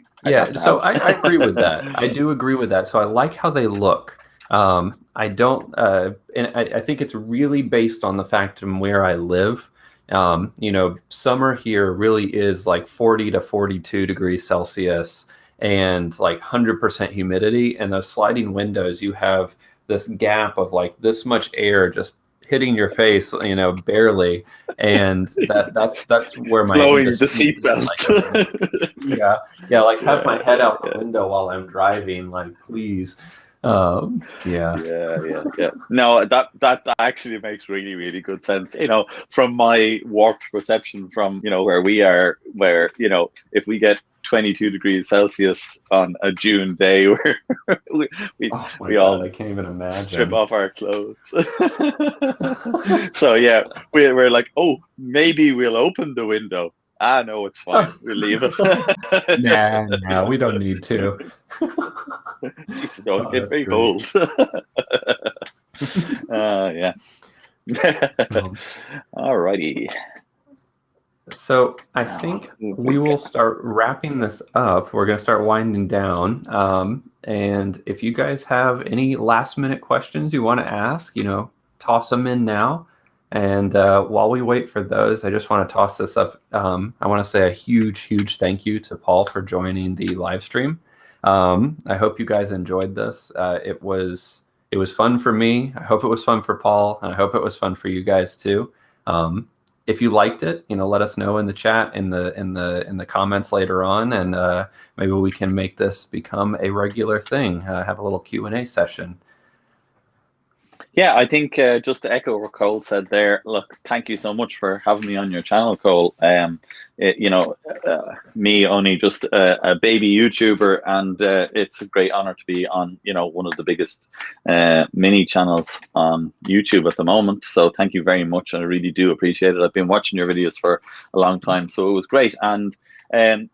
So I agree with that. I do agree with that. So I like how they look. I don't, and I think it's really based on the fact of where I live. You know, summer here really is like 40 to 42 degrees Celsius and like 100% humidity. And those sliding windows, you have this gap of like this much air just hitting your face, you know, barely. And that's where my blowing the seatbelt. Like, like have my head out the window while I'm driving, like, please. No, that actually makes really, really good sense. You know, from my warped perception from, you know, where we are, where, you know, if we get 22 degrees Celsius on a June day, where we all I can't even imagine, strip off our clothes. So yeah, we're like, oh, maybe we'll open the window No, it's fine. We'll leave it. Nah, we don't need to. Jesus, don't get very great. old. Yeah. Alrighty. So I think we will start wrapping this up. We're going to start winding down. And if you guys have any last minute questions you want to ask, toss them in now. And while we wait for those, I just want to toss this up. I want to say a huge, huge thank you to Paul for joining the live stream. I hope you guys enjoyed this. It was fun for me. I hope it was fun for Paul, and I hope it was fun for you guys too. If you liked it, let us know in the chat, in the comments later on, and maybe we can make this become a regular thing. Have a little Q&A session. Yeah, I think just to echo what Cole said there, look, thank you so much for having me on your channel, Cole. Me only just a baby YouTuber, and it's a great honor to be on, one of the biggest mini channels on YouTube at the moment. So thank you very much. I really do appreciate it. I've been watching your videos for a long time, so it was great. And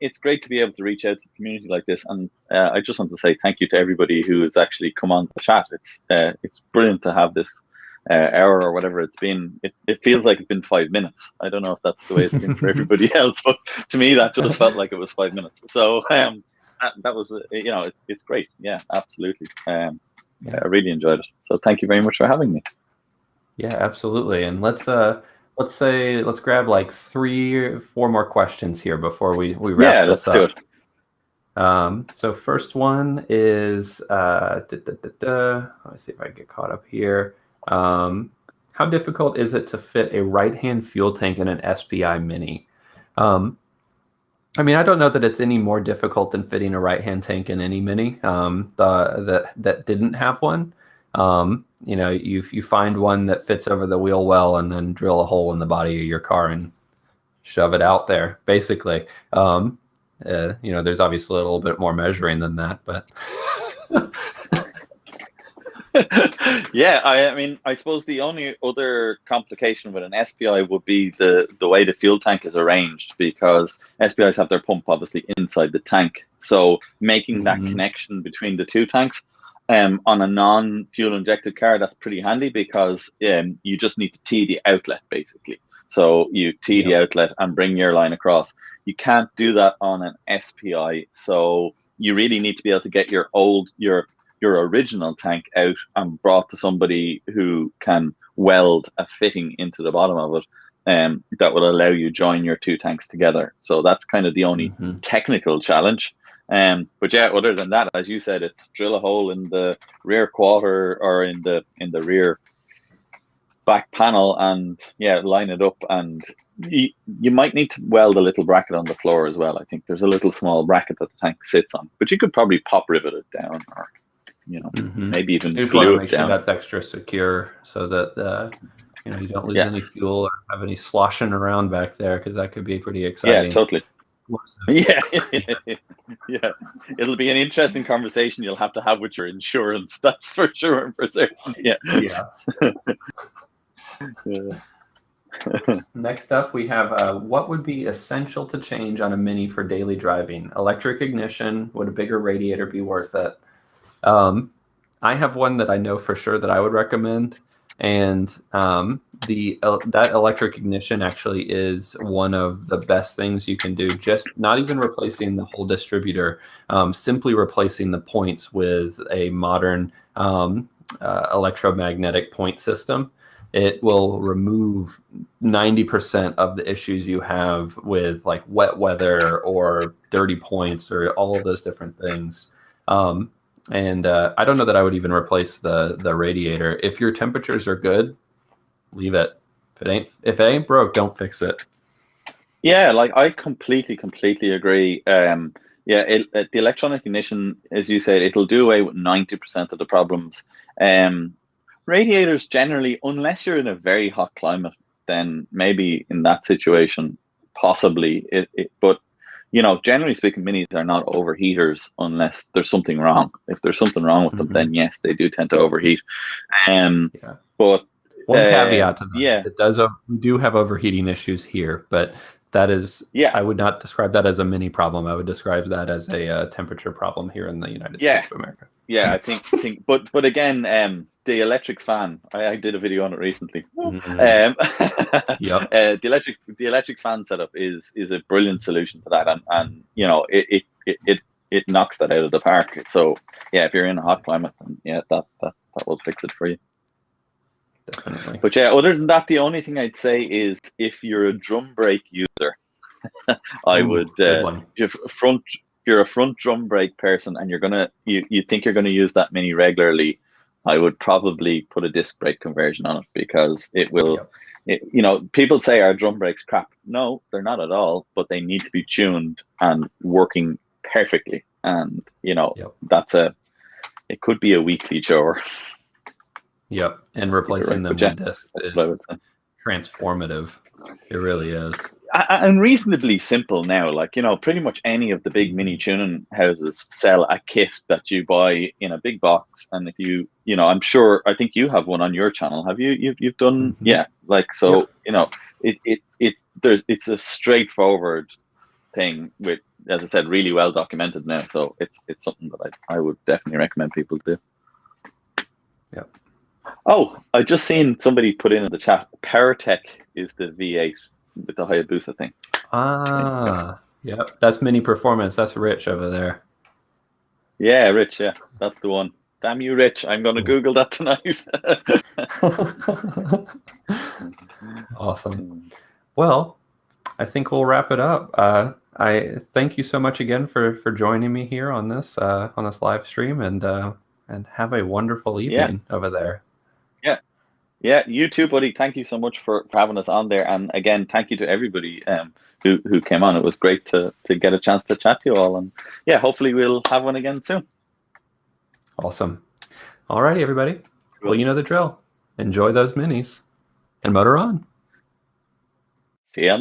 it's great to be able to reach out to the community like this, and I just want to say thank you to everybody who has actually come on the chat. It's brilliant to have this hour or whatever it's been. It feels like it's been 5 minutes. I don't know if that's the way it's been for everybody else, but to me that just felt like it was 5 minutes. So that was it's great. Yeah, absolutely. I really enjoyed it. So thank you very much for having me. Yeah, absolutely. And let's grab like 3 or 4 more questions here before we wrap this up. Yeah, let's do it. So first one is let me see if I can get caught up here. How difficult is it to fit a right-hand fuel tank in an SPI Mini? I mean, I don't know that it's any more difficult than fitting a right-hand tank in any Mini that didn't have one. You find one that fits over the wheel well, and then drill a hole in the body of your car and shove it out there, basically. There's obviously a little bit more measuring than that, but yeah, I suppose the only other complication with an SPI would be the way the fuel tank is arranged, because SPIs have their pump obviously inside the tank. So making that connection between the 2 tanks on a non-fuel injected car, that's pretty handy, because you just need to tee the outlet basically. So you tee the outlet and bring your line across. You can't do that on an SPI. So you really need to be able to get your original tank out and brought to somebody who can weld a fitting into the bottom of it, that will allow you join your 2 tanks together. So that's kind of the only technical challenge. But yeah, other than that, as you said, it's drill a hole in the rear quarter or in the rear back panel, and line it up. And you might need to weld a little bracket on the floor as well. I think there's a little small bracket that the tank sits on, but you could probably pop rivet it down, or maybe even glue it down. Sure that's extra secure, so that you don't lose any fuel or have any sloshing around back there, because that could be pretty exciting. Yeah, totally. Yeah. Yeah, it'll be an interesting conversation you'll have to have with your insurance, that's for sure and for certain. Next up, we have what would be essential to change on a Mini for daily driving? Electric ignition. Would a bigger radiator be worth it? I have one that I know for sure that I would recommend, and that electric ignition actually is one of the best things you can do. Just not even replacing the whole distributor, simply replacing the points with a modern electromagnetic point system. It will remove 90% of the issues you have with like wet weather or dirty points or all of those different things. And I don't know that I would even replace the radiator. If your temperatures are good, leave it. If it ain't broke, don't fix it. Yeah, like I completely agree. The electronic ignition, as you said, it'll do away with 90% of the problems. Radiators generally, unless you're in a very hot climate, then maybe in that situation, possibly. But generally speaking, Minis are not overheaters unless there's something wrong. If there's something wrong with them, then yes, they do tend to overheat. But one caveat to that, we do have overheating issues here, but that is, yeah, I would not describe that as a mini problem. I would describe that as a temperature problem here in the United States of America. Yeah, I think, but again, the electric fan. I did a video on it recently. Yep. The electric fan setup is a brilliant solution to that, and you know, it knocks that out of the park. So yeah, if you're in a hot climate, then yeah, that will fix it for you. Definitely. But yeah, other than that, the only thing I'd say is if you're a drum brake user, I would if you're a front drum brake person and you think you're gonna use that mini regularly, I would probably put a disc brake conversion on it, because it will. You know, people say our drum brakes crap. No, they're not at all, but they need to be tuned and working perfectly. And you know, it could be a weekly chore. Yep, and replacing them with discs is transformative. It really is. And reasonably simple now. Like, you know, pretty much any of the big mini tuning houses sell a kit that you buy in a big box. And if you know, I think you have one on your channel. Have you? You've done, yeah. Like, so, you know, it's a straightforward thing with, as I said, really well documented now. So it's something that I would definitely recommend people do. Yep. Oh, I just seen somebody put in the chat, VTEC is the V8 with the Hayabusa thing. Yep. That's Mini Performance. That's Rich over there. Yeah, Rich. Yeah, that's the one. Damn you, Rich. I'm going to Google that tonight. Awesome. Well, I think we'll wrap it up. I thank you so much again for joining me here on this live stream, and have a wonderful evening over there. Yeah, you too, buddy. Thank you so much for having us on there. And again, thank you to everybody who came on. It was great to get a chance to chat to you all. And yeah, hopefully we'll have one again soon. Awesome. All righty, everybody. Cool. Well, you know the drill. Enjoy those minis and motor on. See you on